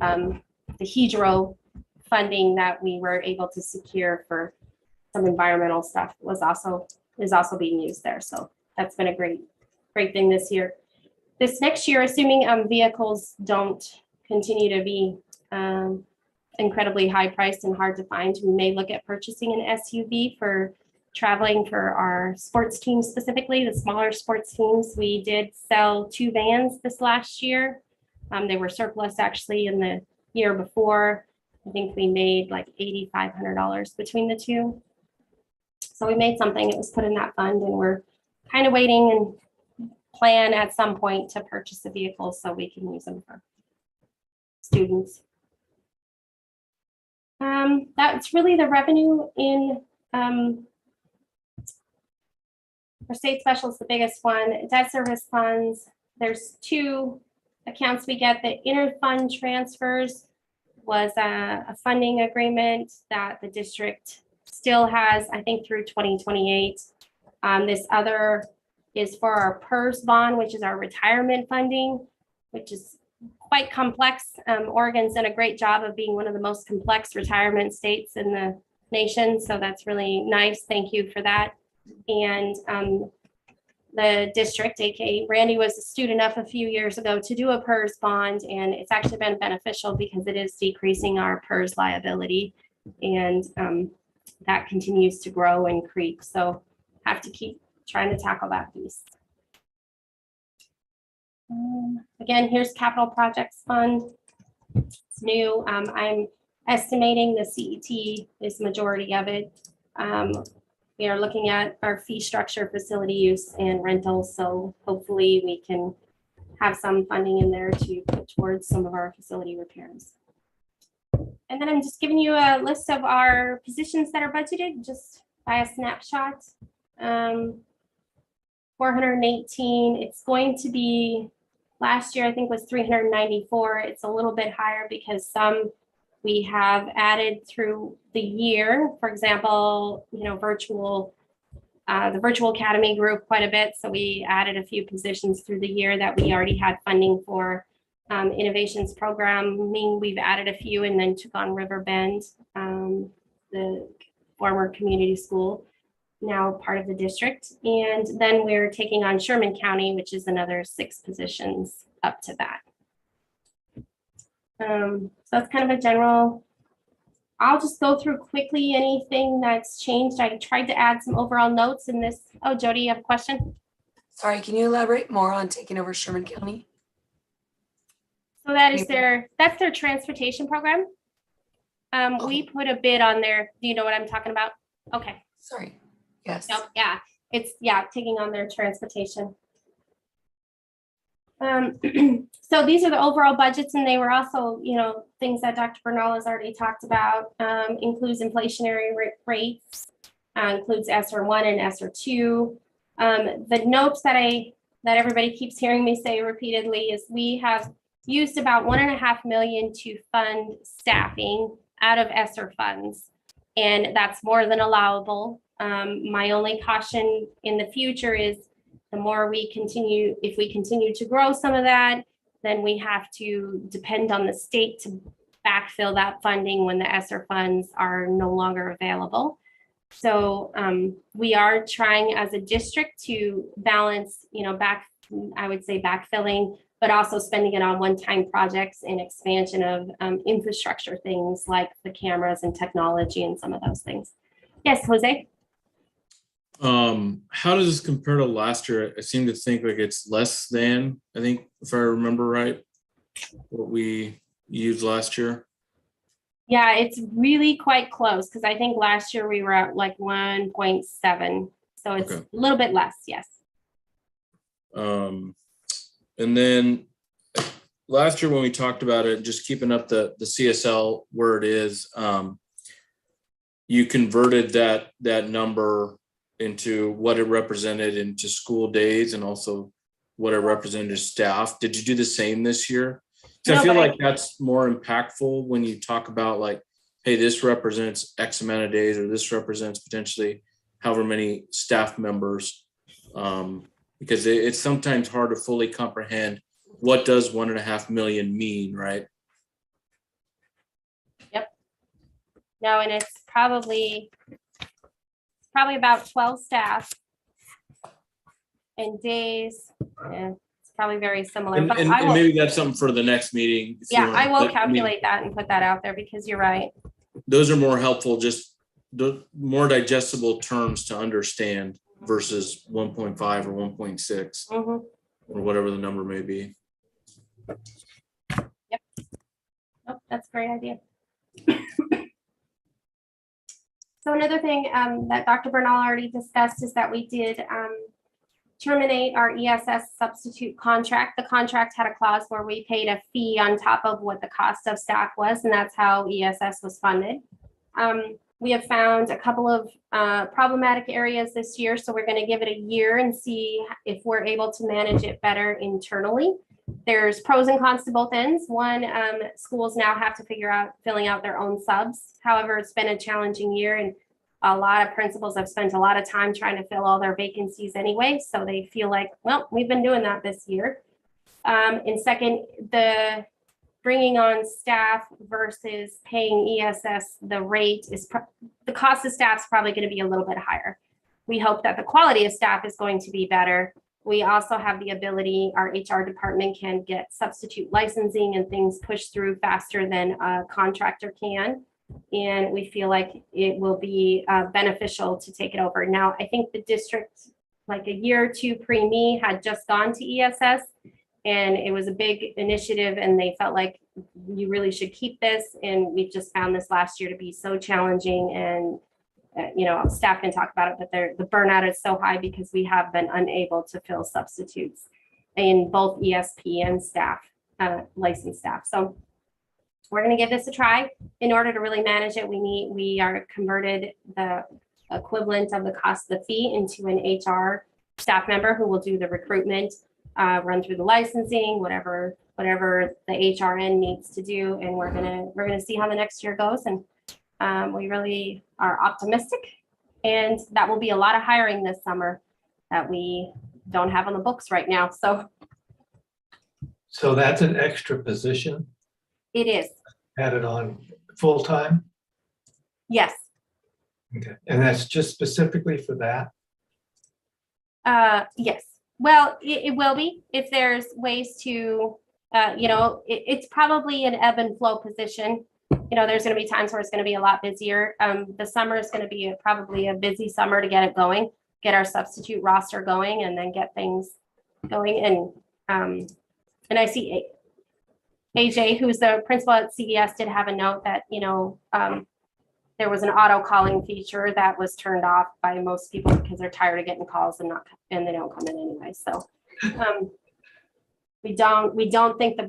the Hydro funding that we were able to secure for some environmental stuff is also being used there. So that's been a great thing this year. This next year, assuming vehicles don't continue to be incredibly high priced and hard to find, we may look at purchasing an SUV for traveling for our sports teams, specifically the smaller sports teams. We did sell 2 vans this last year. They were surplus actually in the year before. I think we made like $8,500 between the 2. So we made something, it was put in that fund, and we're kind of waiting and plan at some point to purchase a vehicle so we can use them for students. That's really the revenue in our state special is the biggest one. Debt service funds, there's 2 accounts we get. The inter-fund transfers was a funding agreement that the district still has, I think, through 2028. This other is for our PERS bond, which is our retirement funding, which is quite complex. Oregon's done a great job of being one of the most complex retirement states in the nation. So that's really nice. Thank you for that. And the district, aka Randy, was astute enough a few years ago to do a PERS bond, and it's actually been beneficial because it is decreasing our PERS liability, and that continues to grow and creep. So have to keep trying to tackle that piece. Again, here's capital projects fund. It's new. I'm estimating the CET is majority of it. We are looking at our fee structure, facility use, and rentals. So hopefully we can have some funding in there to put towards some of our facility repairs. And then I'm just giving you a list of our positions that are budgeted just by a snapshot. 418. It's going to be, last year I think was 394. It's a little bit higher because some we have added through the year. For example, virtual, the virtual academy grew quite a bit. So we added a few positions through the year that we already had funding for. Innovations programming, we've added a few, and then took on Riverbend, the former community school, now part of the district. And then we're taking on Sherman County, which is another 6 positions up to that. So that's kind of a general. I'll just go through quickly anything that's changed. I tried to add some overall notes in this. Oh, Jody, you have a question? Sorry, can you elaborate more on taking over Sherman County? So that is that's their transportation program. We put a bid on there. Do you know what I'm talking about? Okay. Sorry. Yes. Nope, yeah, it's taking on their transportation. So these are the overall budgets, and they were also, things that Dr. Bernal has already talked about. Includes inflationary rates, includes ESSER 1 and ESSER 2. The notes that everybody keeps hearing me say repeatedly is we have used about $1.5 million to fund staffing out of ESSER funds, and that's more than allowable. My only caution in the future is the more if we continue to grow some of that, then we have to depend on the state to backfill that funding when the ESSER funds are no longer available. So we are trying as a district to balance, I would say backfilling, but also spending it on one-time projects and expansion of infrastructure things like the cameras and technology and some of those things. Yes, Jose? How does this compare to last year? I seem to think like it's less than, I think, if I remember right, what we used last year. Yeah, it's really quite close because I think last year we were at like 1.7. So it's Okay. a little bit less, yes. And then last year when we talked about it, just keeping up the CSL where it is, you converted that number into what it represented into school days and also what it represented to staff. Did you do the same this year? So No, I feel but like that's more impactful when you talk about like, hey, this represents X amount of days, or this represents potentially however many staff members. Because it's sometimes hard to fully comprehend what does 1.5 million mean, right? Yep. No, and it's probably about 12 staff and days. Yeah, it's probably very similar. And, But and, I and will, maybe that's something for the next meeting. if you yeah, want. I will But, mean, calculate that and put that out there because you're right. those are more helpful, just the more digestible terms to understand versus 1.5 or 1.6 Mhm. or whatever the number may be. Oh, that's a great idea. So another thing that Dr. Bernal already discussed is that we did terminate our ESS substitute contract. The contract had a clause where we paid a fee on top of what the cost of staff was, and that's how ESS was funded. We have found a couple of problematic areas this year, so we're going to give it a year and see if we're able to manage it better internally. There's pros and cons to both ends. One, schools now have to figure out filling out their own subs. However, it's been a challenging year, and a lot of principals have spent a lot of time trying to fill all their vacancies anyway, so they feel like, well, we've been doing that this year. And second, the bringing on staff versus paying ESS, the rate is, the cost of staff is probably going to be a little bit higher. We hope that the quality of staff is going to be better. We also have the ability, our HR department can get substitute licensing and things pushed through faster than a contractor can. And we feel like it will be beneficial to take it over. Now, I think the district, like a year or two pre-me, had just gone to ESS. And it was a big initiative and they felt like you really should keep this. And we just found this last year to be so challenging, and staff can talk about it, but the burnout is so high because we have been unable to fill substitutes in both ESP and staff, licensed staff. So we're going to give this a try. In order to really manage it, we are converted the equivalent of the cost of the fee into an HR staff member who will do the recruitment, run through the licensing, whatever the HRN needs to do, and we're gonna see how the next year goes. And we really are optimistic, and that will be a lot of hiring this summer that we don't have on the books right now. So that's an extra position it is. added on full-time? Yes. Okay, and that's just specifically for that? Yes. Well, it will be if there's ways to, it's probably an ebb and flow position. There's going to be times where it's going to be a lot busier. The summer is going to be probably a busy summer to get it going, get our substitute roster going, and then get things going. And I see AJ, who's the principal at CES, did have a note that, there was an auto calling feature that was turned off by most people because they're tired of getting calls and they don't come in anyway. So we don't think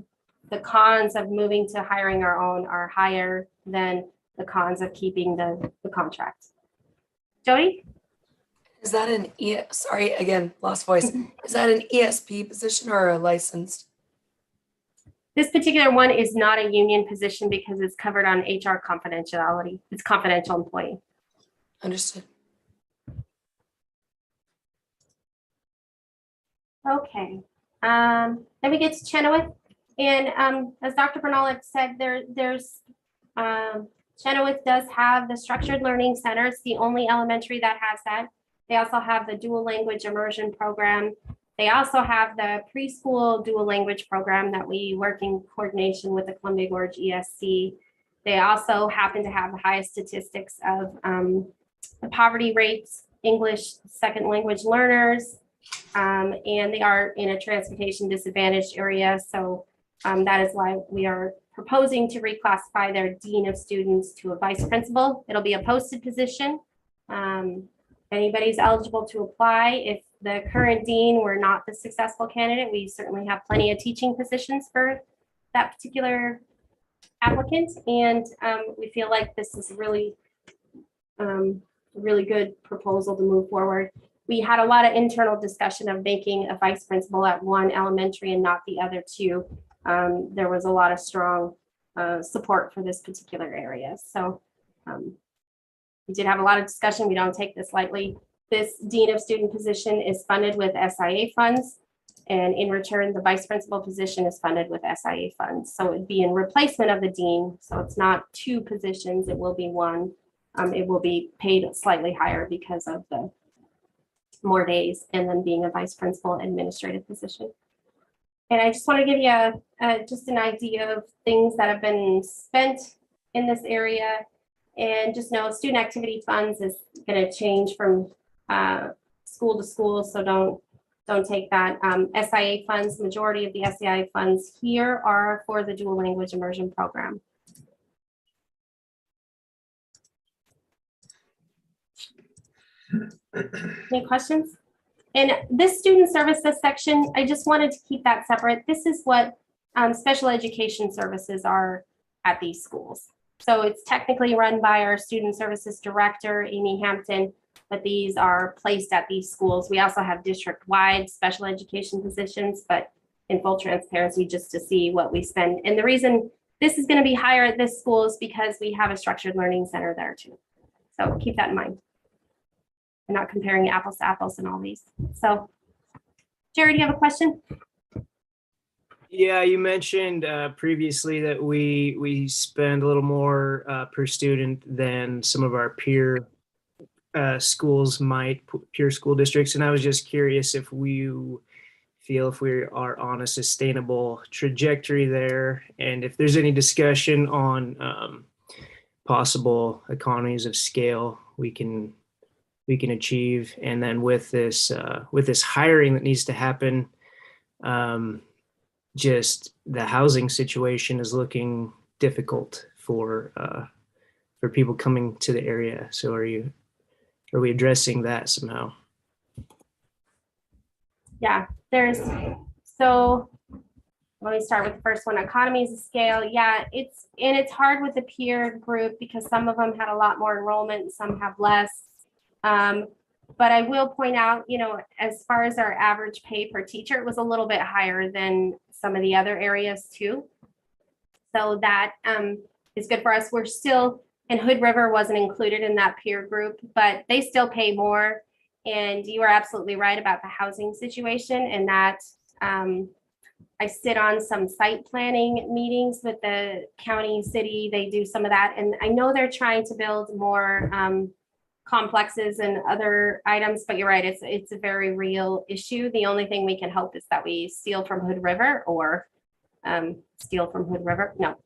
the cons of moving to hiring our own are higher than the cons of keeping the contract. Jody? Is that sorry, again, lost voice. Is that an ESP position or a licensed? This particular one is not a union position because it's covered on HR confidentiality. It's confidential employee. Understood. Okay. Then we get to Chenoweth. And as Dr. Bernal said, there's Chenoweth does have the structured learning center. It's the only elementary that has that. They also have the dual language immersion program. They also have the preschool dual language program that we work in coordination with the Columbia Gorge ESC. They also happen to have the highest statistics of the poverty rates, English second language learners, and they are in a transportation disadvantaged area. So that is why we are proposing to reclassify their dean of students to a vice principal. It'll be a posted position. Anybody's eligible to apply. If the current dean were not the successful candidate, we certainly have plenty of teaching positions for that particular applicant. And we feel like this is really, really good proposal to move forward. We had a lot of internal discussion of making a vice principal at one elementary and not the other two. There was a lot of strong support for this particular area. So we did have a lot of discussion. We don't take this lightly. This dean of student position is funded with SIA funds. And in return, the vice principal position is funded with SIA funds. So it'd be in replacement of the dean. So it's not two positions, it will be one. It will be paid slightly higher because of the more days and then being a vice principal administrative position. And I just want to give you just an idea of things that have been spent in this area. And just know student activity funds is going to change from school to school. So don't take that. SIA funds, majority of the SIA funds here are for the dual language immersion program. Any questions? And this student services section, I just wanted to keep that separate. This is what special education services are at these schools. So it's technically run by our student services director, Amy Hampton, but these are placed at these schools. We also have district-wide special education positions, but in full transparency, just to see what we spend. And the reason this is going to be higher at this school is because we have a structured learning center there too. So keep that in mind. We're not comparing apples to apples in all these. So, Jerry, do you have a question? Yeah, you mentioned previously that we spend a little more per student than some of our peer schools might, peer school districts. And I was just curious if we feel if we are on a sustainable trajectory there, and if there's any discussion on possible economies of scale we can achieve. And then with this hiring that needs to happen, just the housing situation is looking difficult for people coming to the area. So are we addressing that somehow? Yeah, so let me start with the first one, economies of scale. Yeah, it's hard with the peer group because some of them had a lot more enrollment and some have less. But I will point out, as far as our average pay per teacher, it was a little bit higher than some of the other areas too. So that is good for us. We're still, and Hood River wasn't included in that peer group, but they still pay more. And you are absolutely right about the housing situation, and that I sit on some site planning meetings with the county, city. They do some of that. And I know they're trying to build more complexes and other items, but you're right, it's a very real issue. The only thing we can hope is that we steal from Hood River or steal from Hood River. No,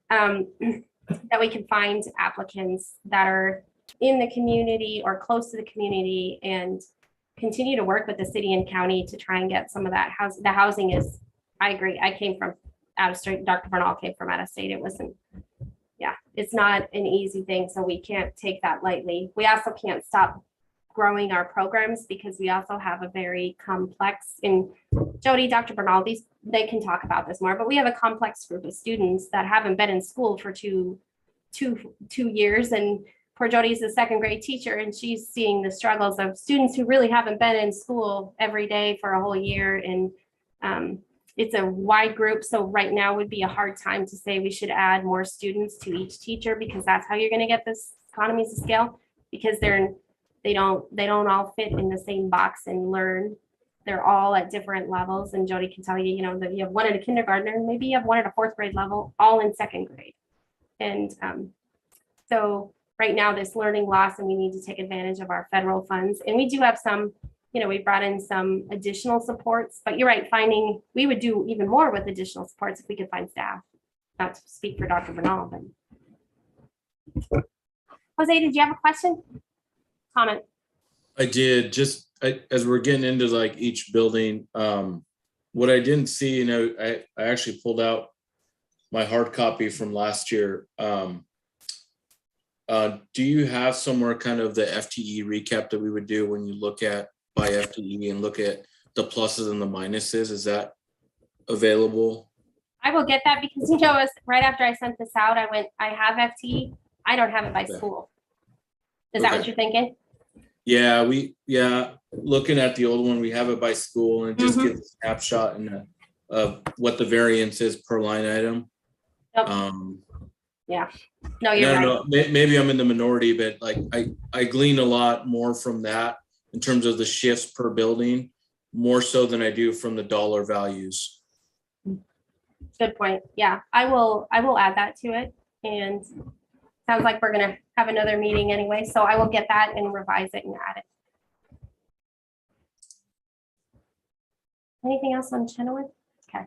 that we can find applicants that are in the community or close to the community and continue to work with the city and county to try and get some of that house. The housing is, I agree. I came from out of state. Dr. Bernal came from out of state. It wasn't, yeah, it's not an easy thing. So we can't take that lightly. We also can't stop growing our programs because we also have a very complex, and Jody, Dr. Bernal, they can talk about this more, but we have a complex group of students that haven't been in school for two years. And poor Jody's a second grade teacher, and she's seeing the struggles of students who really haven't been in school every day for a whole year. And it's a wide group. So right now would be a hard time to say we should add more students to each teacher, because that's how you're going to get this economies of scale, because they don't all fit in the same box and learn. They're all at different levels. And Jody can tell you, that you have one at a kindergartner, maybe you have one at a fourth grade level, all in second grade. And So right now, this learning loss, and we need to take advantage of our federal funds. And we do have some, we brought in some additional supports, but you're right, we would do even more with additional supports if we could find staff. Not to speak for Dr. Bernal, but. Jose, did you have a question? Comment? I did, as we're getting into like each building, what I didn't see, I actually pulled out my hard copy from last year. Do you have somewhere kind of the FTE recap that we would do when you look at by FTE and look at the pluses and the minuses? Is that available? I will get that because right after I sent this out, I have FTE. I don't have it by school. Is that what you're thinking? Yeah, looking at the old one, we have it by school and it just gives a snapshot of what the variance is per line item. Yep. Yeah. No, you're right. No, maybe I'm in the minority, but like I glean a lot more from that in terms of the shifts per building, more so than I do from the dollar values. Good point. Yeah, I will add that to it. And sounds like we're gonna have another meeting anyway, so I will get that and revise it and add it. Anything else on Chenoweth? Okay.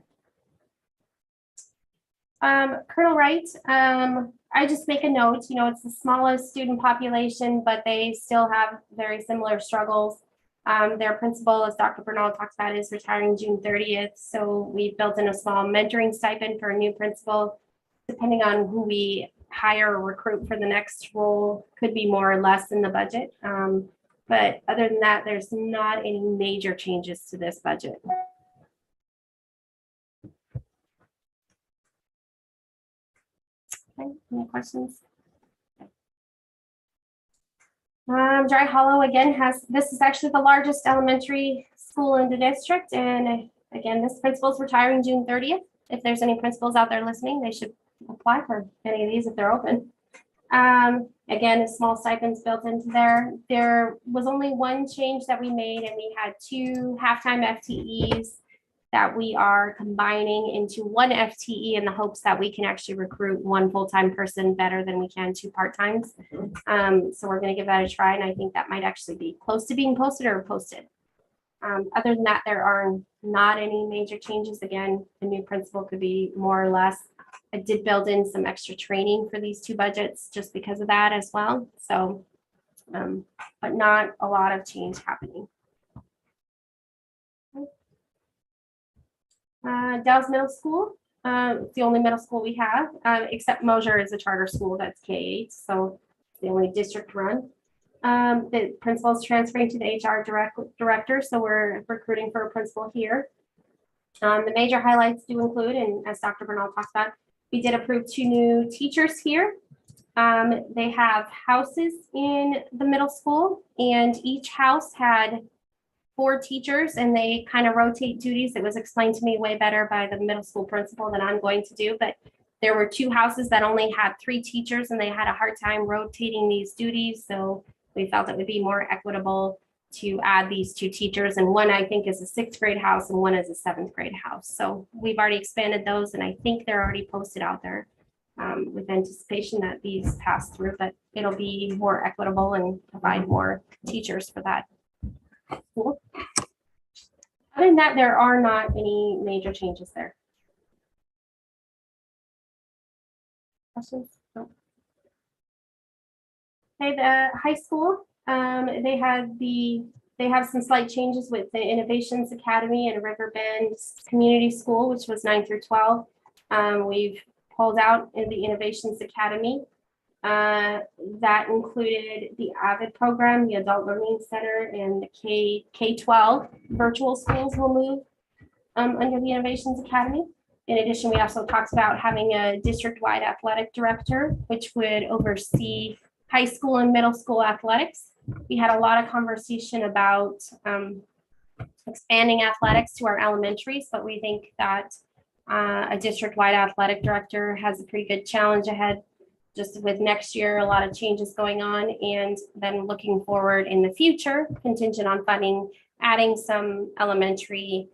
Colonel Wright, I just make a note, it's the smallest student population, but they still have very similar struggles. Their principal, as Dr. Bernal talks about, is retiring June 30th. So we built in a small mentoring stipend for a new principal. Depending on who we hire or recruit for the next role, could be more or less in the budget. But other than that, there's not any major changes to this budget. Okay, any questions? Dry Hollow again this is actually the largest elementary school in the district. And again, this principal is retiring June 30th. If there's any principals out there listening, they should apply for any of these if they're open. Again, a small stipends built into there. There was only one change that we made, and we had 2 half-time FTEs that we are combining into 1 FTE in the hopes that we can actually recruit 1 full-time person better than we can 2 part-times. So we're going to give that a try, and I think that might actually be close to being posted or posted. Other than that, there are not any major changes. Again, the new principal could be more or less. I did build in some extra training for these 2 budgets just because of that as well. So, but not a lot of change happening. Dallas Middle School, it's the only middle school we have, except Mosier is a charter school that's K-8, so it's the only district run. The principal is transferring to the HR director, so we're recruiting for a principal here. The major highlights do include, and as Dr. Bernal talks about, we did approve 2 new teachers here. They have houses in the middle school, and each house had 4 teachers, and they kind of rotate duties. It was explained to me way better by the middle school principal than I'm going to do, but there were 2 houses that only had 3 teachers, and they had a hard time rotating these duties. So we felt it would be more equitable to add these 2 teachers, and one I think is a 6th grade house and one is a 7th grade house. So we've already expanded those, and I think they're already posted out there with anticipation that these pass through, but it'll be more equitable and provide more teachers for that. Cool. Other than that, there are not any major changes there. Questions? No. Okay, the high school, they have some slight changes with the Innovations Academy and Riverbend Community School, which was 9 through 12. We've pulled out in the Innovations Academy. That included the AVID program, the Adult Learning Center, and the K-12 virtual schools will move under the Innovations Academy. In addition, we also talked about having a district-wide athletic director, which would oversee high school and middle school athletics. We had a lot of conversation about expanding athletics to our elementaries, but we think that a district-wide athletic director has a pretty good challenge ahead, just with next year, a lot of changes going on, and then looking forward in the future, contingent on funding, adding some elementary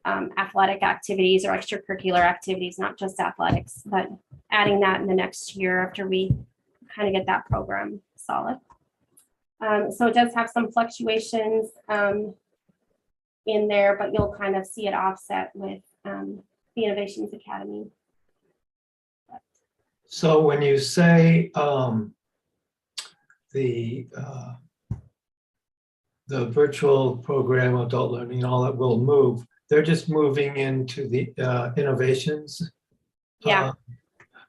athletic activities or extracurricular activities, not just athletics, but adding that in the next year after we kind of get that program solid. So it does have some fluctuations in there, but you'll kind of see it offset with the Innovations Academy. So when you say the virtual program, adult learning, all that will move, they're just moving into the innovations? Yeah.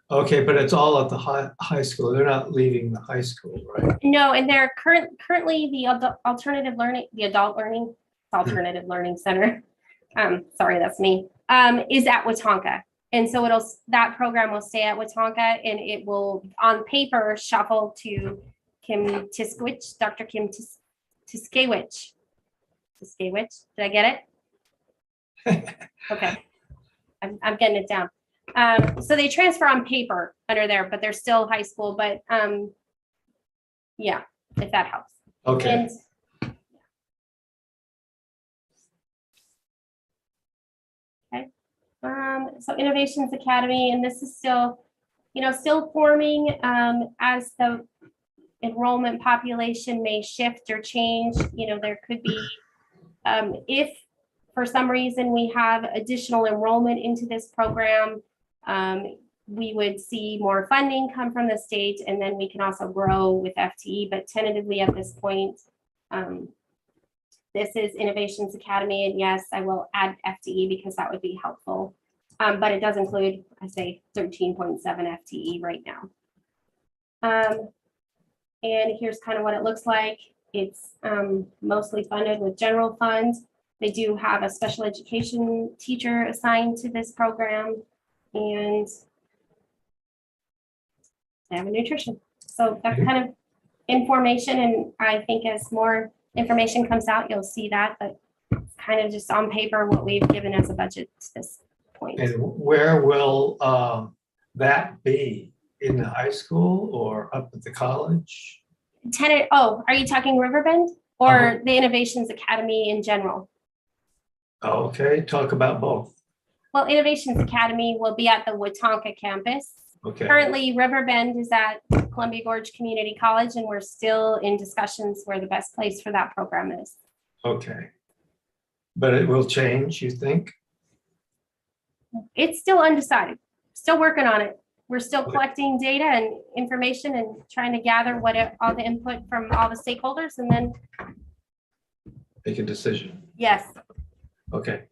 Okay, but it's all at the high school. They're not leaving the high school, right? No, and they're currently the adult learning center. Sorry, that's me. Is at Wetumpka. And so that program will stay at Wetumpka, and it will on paper shuffle to Kim Tiskewich, Dr. Kim Tiskewich. Tiskewich, did I get it? Okay, I'm getting it down. So they transfer on paper under there, but they're still high school, but yeah, if that helps. Okay. So Innovations Academy, and this is still, still forming as the enrollment population may shift or change. There could be, if for some reason we have additional enrollment into this program, we would see more funding come from the state, and then we can also grow with FTE, but tentatively at this point, this is Innovations Academy, and yes, I will add FTE because that would be helpful. But it does include, I say, 13.7 FTE right now. And here's kind of what it looks like. It's mostly funded with general funds. They do have a special education teacher assigned to this program, and they have a nutrition. So that's kind of information, and I think as more information comes out, you'll see that, but it's kind of just on paper what we've given as a budget to this point. And where will that be? In the high school or up at the college? Are you talking Riverbend or the Innovations Academy in general? Okay, talk about both. Well, Innovations Academy will be at the Wetumpka campus. Okay. Currently, Riverbend is at Columbia Gorge Community College, and we're still in discussions where the best place for that program is. Okay. But it will change, you think? It's still undecided. Still working on it. We're still collecting data and information and trying to gather all the input from all the stakeholders, and then Make a decision. yes. Okay.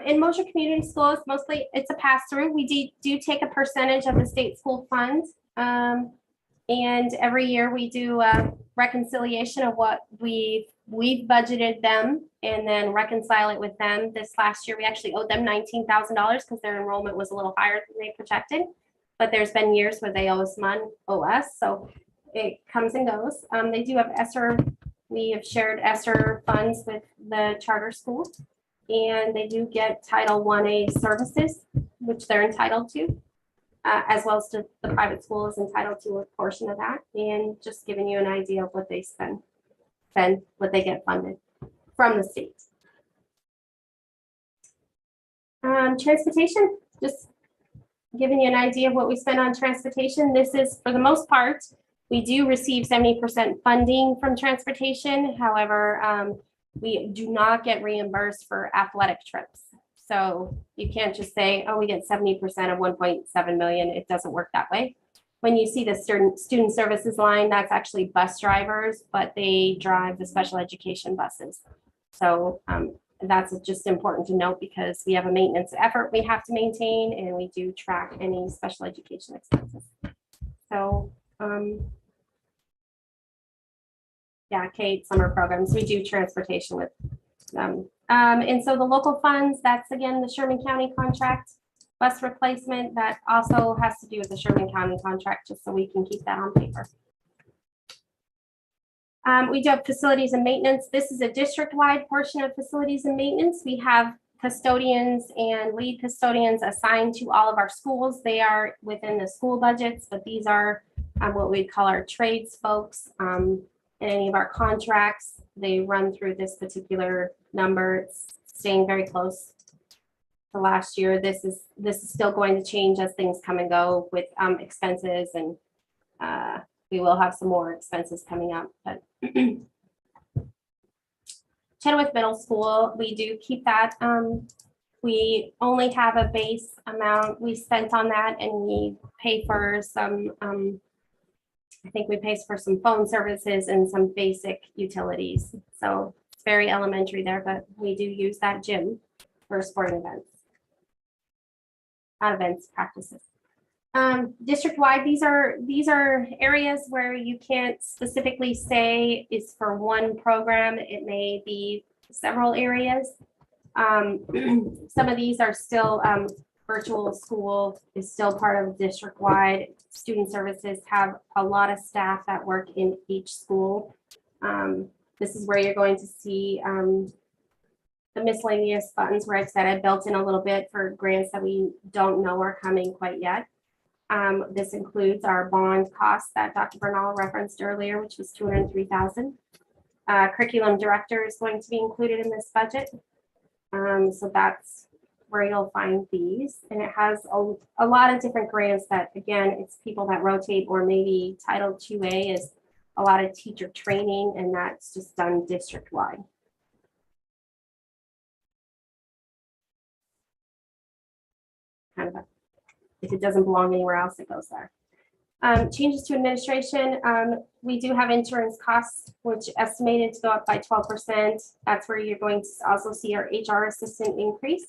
In Mosher Community Schools, mostly it's a pass-through. We do take a percentage of the state school funds. And every year we do a reconciliation of what we've budgeted them and then reconcile it with them. This last year, we actually owed them $19,000 because their enrollment was a little higher than they projected. But there's been years where they owe us, so it comes and goes. They do have ESSER. We have shared ESSER funds with the charter school, and they do get Title 1A services, which they're entitled to, as well as the private school is entitled to a portion of that. And just giving you an idea of what they spend, what they get funded from the state. Transportation, just giving you an idea of what we spend on transportation. This is, for the most part, we do receive 70% funding from transportation. However, we do not get reimbursed for athletic trips. So you can't just say, oh, we get 70% of 1.7 million. It doesn't work that way. When you see the student services line, that's actually bus drivers, but they drive the special education buses. So that's just important to note because we have a maintenance effort we have to maintain, and we do track any special education expenses. So yeah, Kate, summer programs, we do transportation with them. And so the local funds, that's again, the Sherman County contract, bus replacement, that also has to do with the Sherman County contract, just so we can keep that on paper. We do have facilities and maintenance. This is a district-wide portion of facilities and maintenance. We have custodians and lead custodians assigned to all of our schools. They are within the school budgets, but these are what we call our trades folks. Any of our contracts, they run through this particular number. It's staying very close to last year. This is still going to change as things come and go with expenses, and we will have some more expenses coming up. But Chenoweth Middle School, we do keep that. We only have a base amount we spent on that, and we pay for some, I think we pay for some phone services and some basic utilities. So it's very elementary there, but we do use that gym for sporting events. Not events, practices. District-wide, these are areas where you can't specifically say is for one program. It may be several areas. Some of these are still virtual school is still part of district-wide. Student services have a lot of staff that work in each school. This is where you're going to see the miscellaneous funds where I've said I built in a little bit for grants that we don't know are coming quite yet. This includes our bond costs that Dr. Bernal referenced earlier, which was $203,000. Curriculum director is going to be included in this budget. So that's where you'll find these. And it has a lot of different grants that, again, it's people that rotate, or maybe Title 2A is a lot of teacher training, and that's just done district-wide. Kind of a, if it doesn't belong anywhere else, it goes there. Changes to administration. We do have insurance costs, which estimated to go up by 12%. That's where you're going to also see our HR assistant increase.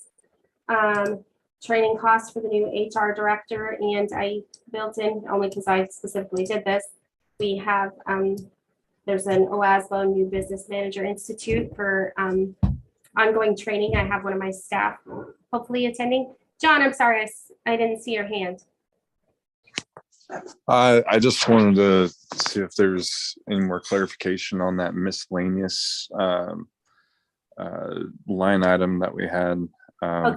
Training costs for the new HR director, and I built in, only because I specifically did this, we have, there's an OASBO New Business Manager Institute for ongoing training. I have one of my staff hopefully attending. John, I'm sorry, I didn't see your hand. I just wanted to see if there's any more clarification on that miscellaneous line item that we had.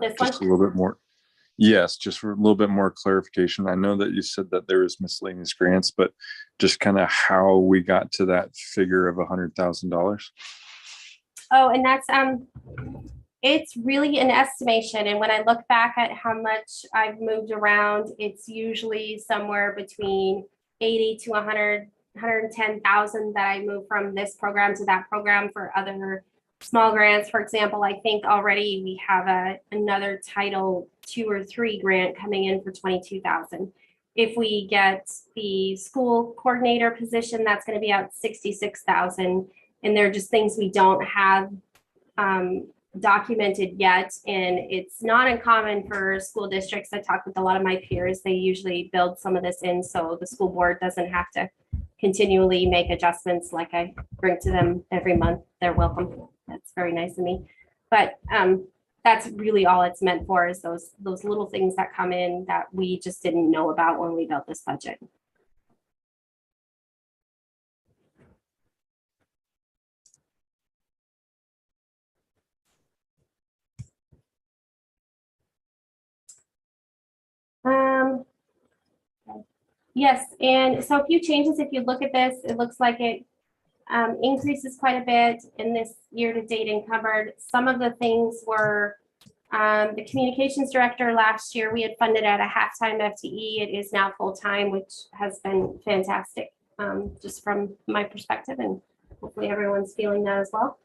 This just one? a little bit more. Yes, just for a little bit more clarification. I know that you said that there was miscellaneous grants, but just kind of how we got to that figure of $100,000. Oh, and that's it's really an estimation. And when I look back at how much I've moved around, it's usually somewhere between 80 to 100, 110,000 that I move from this program to that program for other small grants. For example, I think already we have another Title 2 or 3 grant coming in for 22,000. If we get the school coordinator position, that's going to be out 66,000. And they're just things we don't have documented yet. And it's not uncommon for school districts. I talk with a lot of my peers. They usually build some of this in so the school board doesn't have to continually make adjustments like I bring to them every month. They're welcome. That's very nice of me. But that's really all it's meant for, is those little things that come in that we just didn't know about when we built this budget. Yes, and so a few changes. If you look at this, it looks like it increases quite a bit in this year-to-date encumbered. Some of the things were the communications director last year, we had funded at a half-time FTE. It is now full-time, which has been fantastic, just from my perspective, and hopefully everyone's feeling that as well.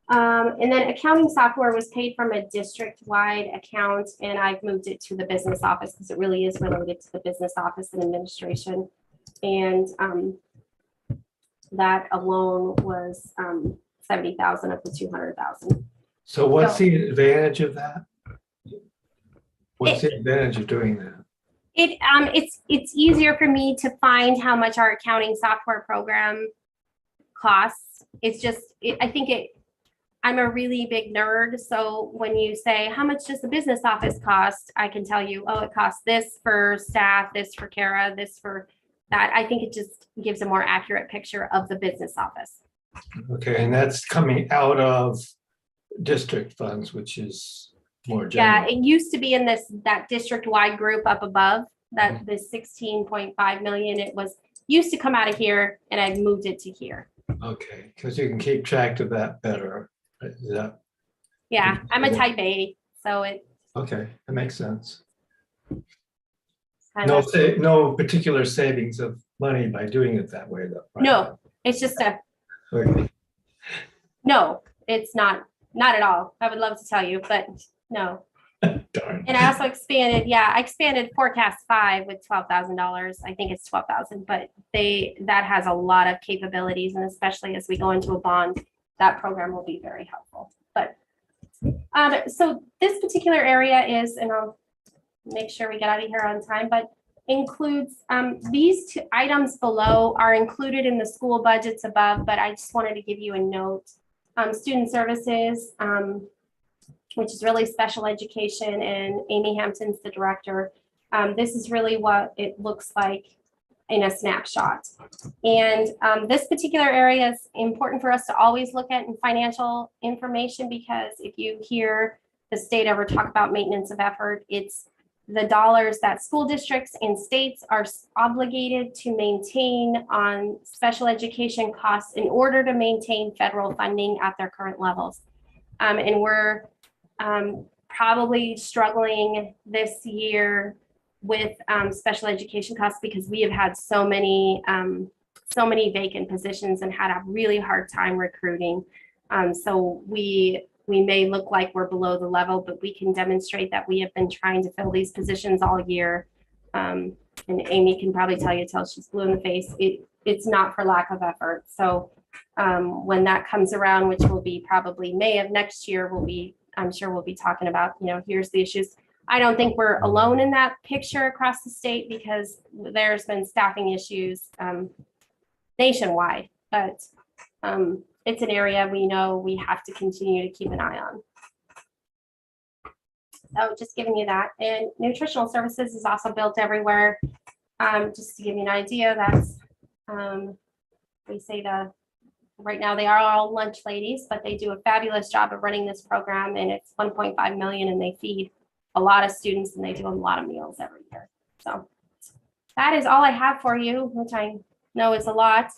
And then accounting software was paid from a district-wide account, and I've moved it to the business office because it really is related to the business office and administration. And that alone was 70,000 of the 200,000. So what's the advantage of that? What's the advantage of doing that? It's easier for me to find how much our accounting software program costs. It's just, I'm a really big nerd. So when you say, how much does the business office cost? I can tell you, oh, it costs this for staff, this for Kara, this for that. I think it just gives a more accurate picture of the business office. Okay, and that's coming out of district funds, which is more general. Yeah, it used to be in that district-wide group up above, that the 16.5 million. It was used to come out of here, and I've moved it to here. Okay, because you can keep track of that better. Yeah, I'm a type A, so Okay, that makes sense. Kind No, of- no particular savings of money by doing it that way, though. right? No, it's just a, Okay. no, it's not at all. I would love to tell you, but no. Darn. And I also expanded, I expanded forecast 5 with $12,000. I think it's 12,000, but that has a lot of capabilities, and especially as we go into a bond, that program will be very helpful. But so this particular area is, and I'll make sure we get out of here on time, but includes these 2 items below are included in the school budgets above, but I just wanted to give you a note. Student services, which is really special education, and Amy Hampton's the director. This is really what it looks like in a snapshot. And this particular area is important for us to always look at in financial information, because if you hear the state ever talk about maintenance of effort, it's the dollars that school districts and states are obligated to maintain on special education costs in order to maintain federal funding at their current levels. And we're probably struggling this year with special education costs because we have had so many vacant positions and had a really hard time recruiting. So we may look like we're below the level, but we can demonstrate that we have been trying to fill these positions all year. And Amy can probably tell you till she's blue in the face, it's not for lack of effort. So when that comes around, which will be probably May of next year, I'm sure we'll be talking about, here's the issues. I don't think we're alone in that picture across the state, because there's been staffing issues nationwide, but it's an area we know we have to continue to keep an eye on. So just giving you that. And nutritional services is also built everywhere. Just to give you an idea, that's, we say right now they are all lunch ladies, but they do a fabulous job of running this program, and it's 1.5 million, and they feed a lot of students, and they do a lot of meals every year. So that is all I have for you, which I know is a lot.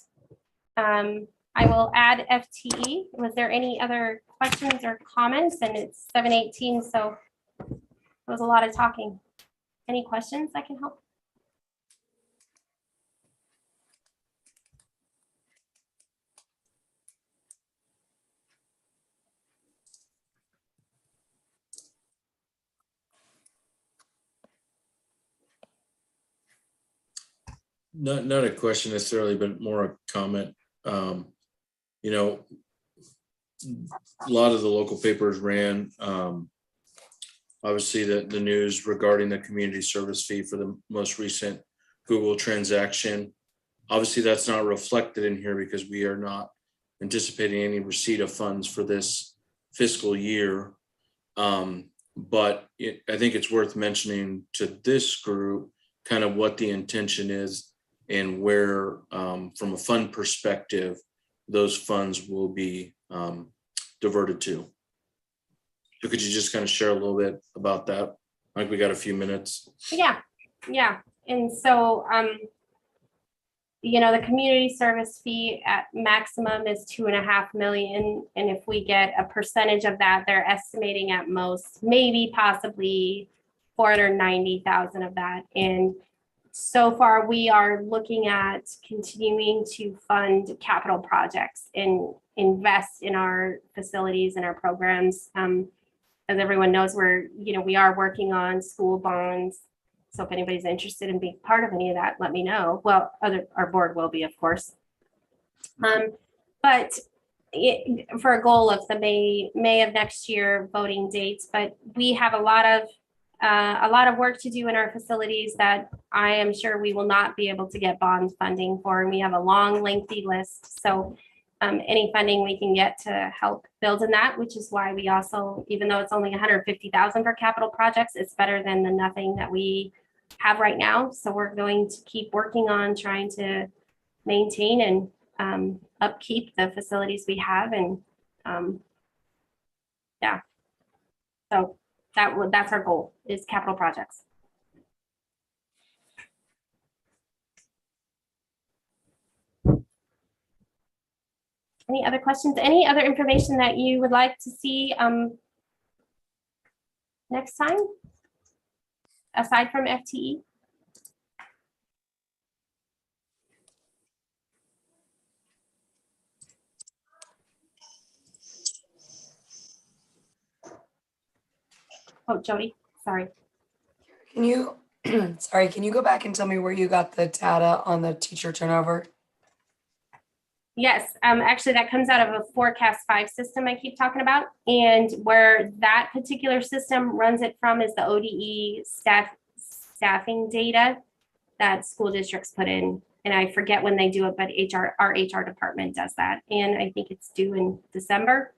I will add FTE. Was there any other questions or comments? And it's 7:18, so it was a lot of talking. Any questions I can help? Not a question necessarily, but more a comment. A lot of the local papers ran, obviously the news regarding the community service fee for the most recent Google transaction. Obviously, that's not reflected in here because we are not anticipating any receipt of funds for this fiscal year. But I think it's worth mentioning to this group kind of what the intention is and where, from a fund perspective, those funds will be diverted to. So could you just kind of share a little bit about that? I think we got a few minutes. Yeah. And so, the community service fee at maximum is 2.5 million. And if we get a percentage of that, they're estimating at most, maybe possibly 490,000 of that. And so far, we are looking at continuing to fund capital projects and invest in our facilities and our programs. As everyone knows, we are working on school bonds. So if anybody's interested in being part of any of that, let me know. Well, our board will be, of course. But for a goal of the May of next year voting dates, but we have a lot of work to do in our facilities that I am sure we will not be able to get bond funding for. And we have a long, lengthy list. So any funding we can get to help build in that, which is why we also, even though it's only 150,000 for capital projects, it's better than the nothing that we have right now. So we're going to keep working on trying to maintain and upkeep the facilities we have. And so that's our goal, is capital projects. Any other questions? Any other information that you would like to see next time? Aside from FTE? Oh, Jody, sorry. Can you, sorry, can you go back and tell me where you got the data on the teacher turnover? Yes, actually that comes out of a Forecast 5 system I keep talking about. And where that particular system runs it from is the ODE staffing data that school districts put in. And I forget when they do it, but our HR department does that. And I think it's due in December,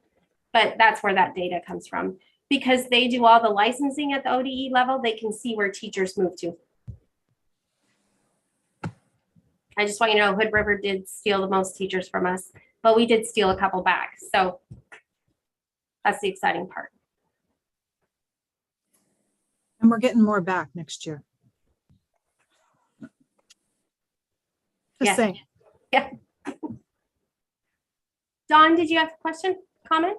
but that's where that data comes from. Because they do all the licensing at the ODE level, they can see where teachers move to. I just want you to know Hood River did steal the most teachers from us, but we did steal a couple back. So that's the exciting part. And we're getting more back next year. Just saying. Yeah. Dawn, did you have a question, comment?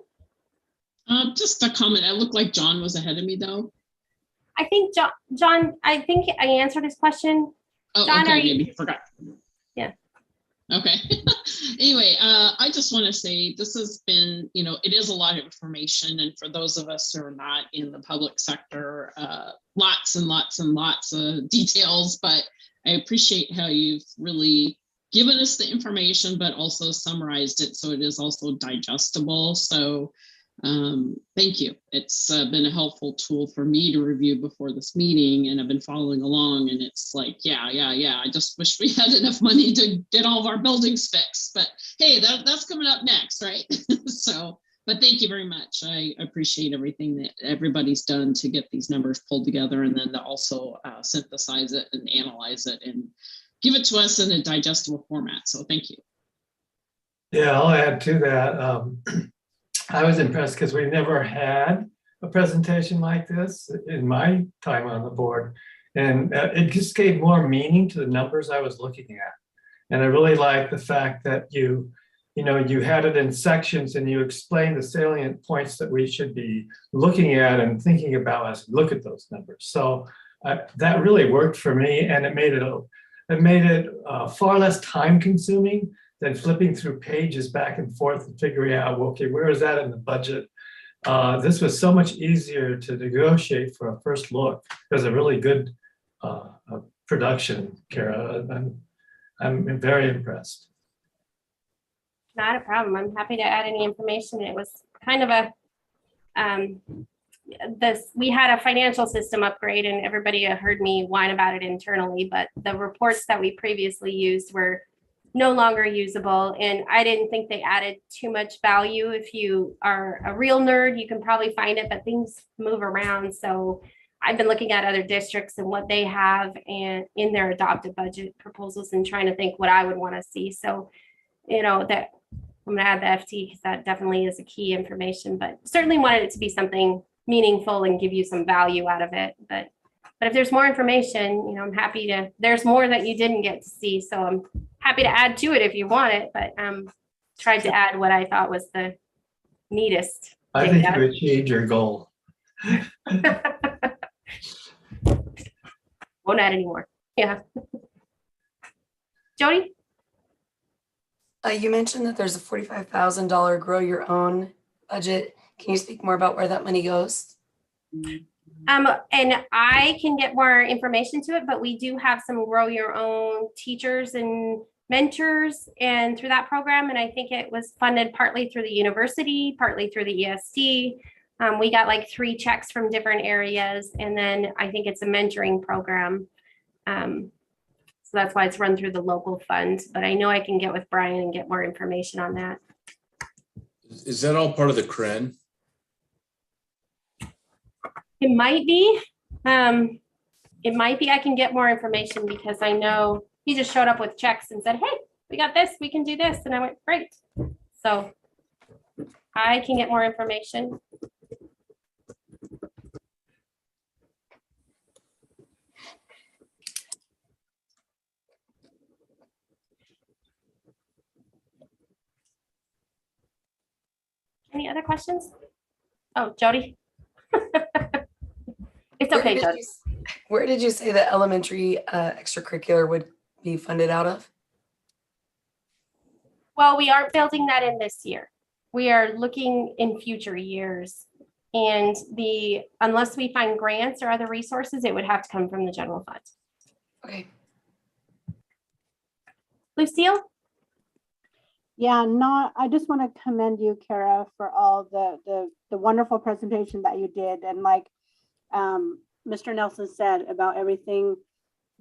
Just a comment. I look like John was ahead of me though. I think John, I think I answered his question. Oh, John, okay, are you? maybe forgot. Yeah. Okay. Anyway, I just want to say this has been, it is a lot of information. And for those of us who are not in the public sector, lots and lots and lots of details, but I appreciate how you've really given us the information, but also summarized it so it is also digestible. So thank you. It's been a helpful tool for me to review before this meeting, and I've been following along, and it's like, yeah. I just wish we had enough money to get all of our buildings fixed, but hey, that's coming up next, right? So, but thank you very much. I appreciate everything that everybody's done to get these numbers pulled together, and then to also synthesize it and analyze it and give it to us in a digestible format. So thank you. Yeah, I'll add to that. I was impressed because we never had a presentation like this in my time on the board. And it just gave more meaning to the numbers I was looking at. And I really like the fact that you had it in sections and you explained the salient points that we should be looking at and thinking about as we look at those numbers. So that really worked for me, and it made it far less time consuming than flipping through pages back and forth and figuring out, well, okay, where is that in the budget? This was so much easier to negotiate for a first look. It was a really good production, Kara. I'm very impressed. Not a problem. I'm happy to add any information. It was kind of we had a financial system upgrade, and everybody heard me whine about it internally, but the reports that we previously used were no longer usable, and I didn't think they added too much value. If you are a real nerd, you can probably find it, but things move around. So I've been looking at other districts and what they have and in their adopted budget proposals and trying to think what I would want to see. So, that I'm gonna add the FT because that definitely is a key information, but certainly wanted it to be something meaningful and give you some value out of it. But if there's more information, I'm happy to, there's more that you didn't get to see. So I'm happy to add to it if you want it, but tried to add what I thought was the neatest. I think you achieved your goal. Won't add anymore. Yeah. Jody? You mentioned that there's a $45,000 grow your own budget. Can you speak more about where that money goes? And I can get more information to it, but we do have some grow your own teachers and mentors and through that program. And I think it was funded partly through the university, partly through the ESD. We got like 3 checks from different areas. And then I think it's a mentoring program. So that's why it's run through the local fund, but I know I can get with Brian and get more information on that. Is that all part of the CREN? It might be. It might be. I can get more information because I know he just showed up with checks and said, hey, we got this, we can do this. And I went, great. So I can get more information. Any other questions? Oh, Jody. It's okay, Doug. Where did you say the elementary extracurricular would be funded out of? Well, we aren't building that in this year. We are looking in future years. And unless we find grants or other resources, it would have to come from the general fund. Okay. Lucille? Yeah, I just want to commend you, Kara, for all the wonderful presentation that you did. And like Mr. Nelson said about everything,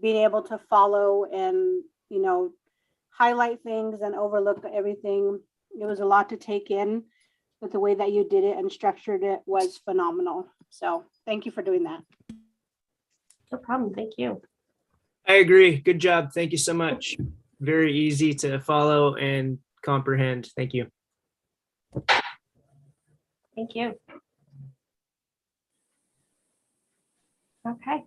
being able to follow and, you know, highlight things and overlook everything. It was a lot to take in, but the way that you did it and structured it was phenomenal. So thank you for doing that. No problem. Thank you. I agree. Good job. Thank you so much. Very easy to follow and comprehend. Thank you. Thank you. Okay.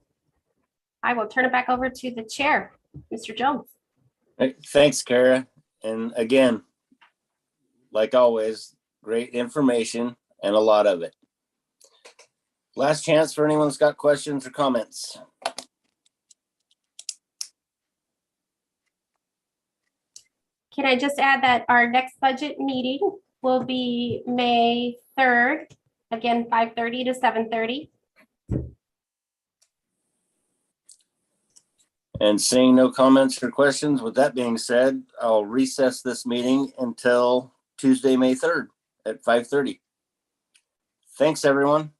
I will turn it back over to the chair, Mr. Jones. Thanks, Kara. And again, like always, great information and a lot of it. Last chance for anyone that's got questions or comments. Can I just add that our next budget meeting will be May 3rd, again, 5:30 to 7:30. And seeing no comments or questions, with that being said, I'll recess this meeting until Tuesday, May 3rd at 5:30. Thanks, everyone.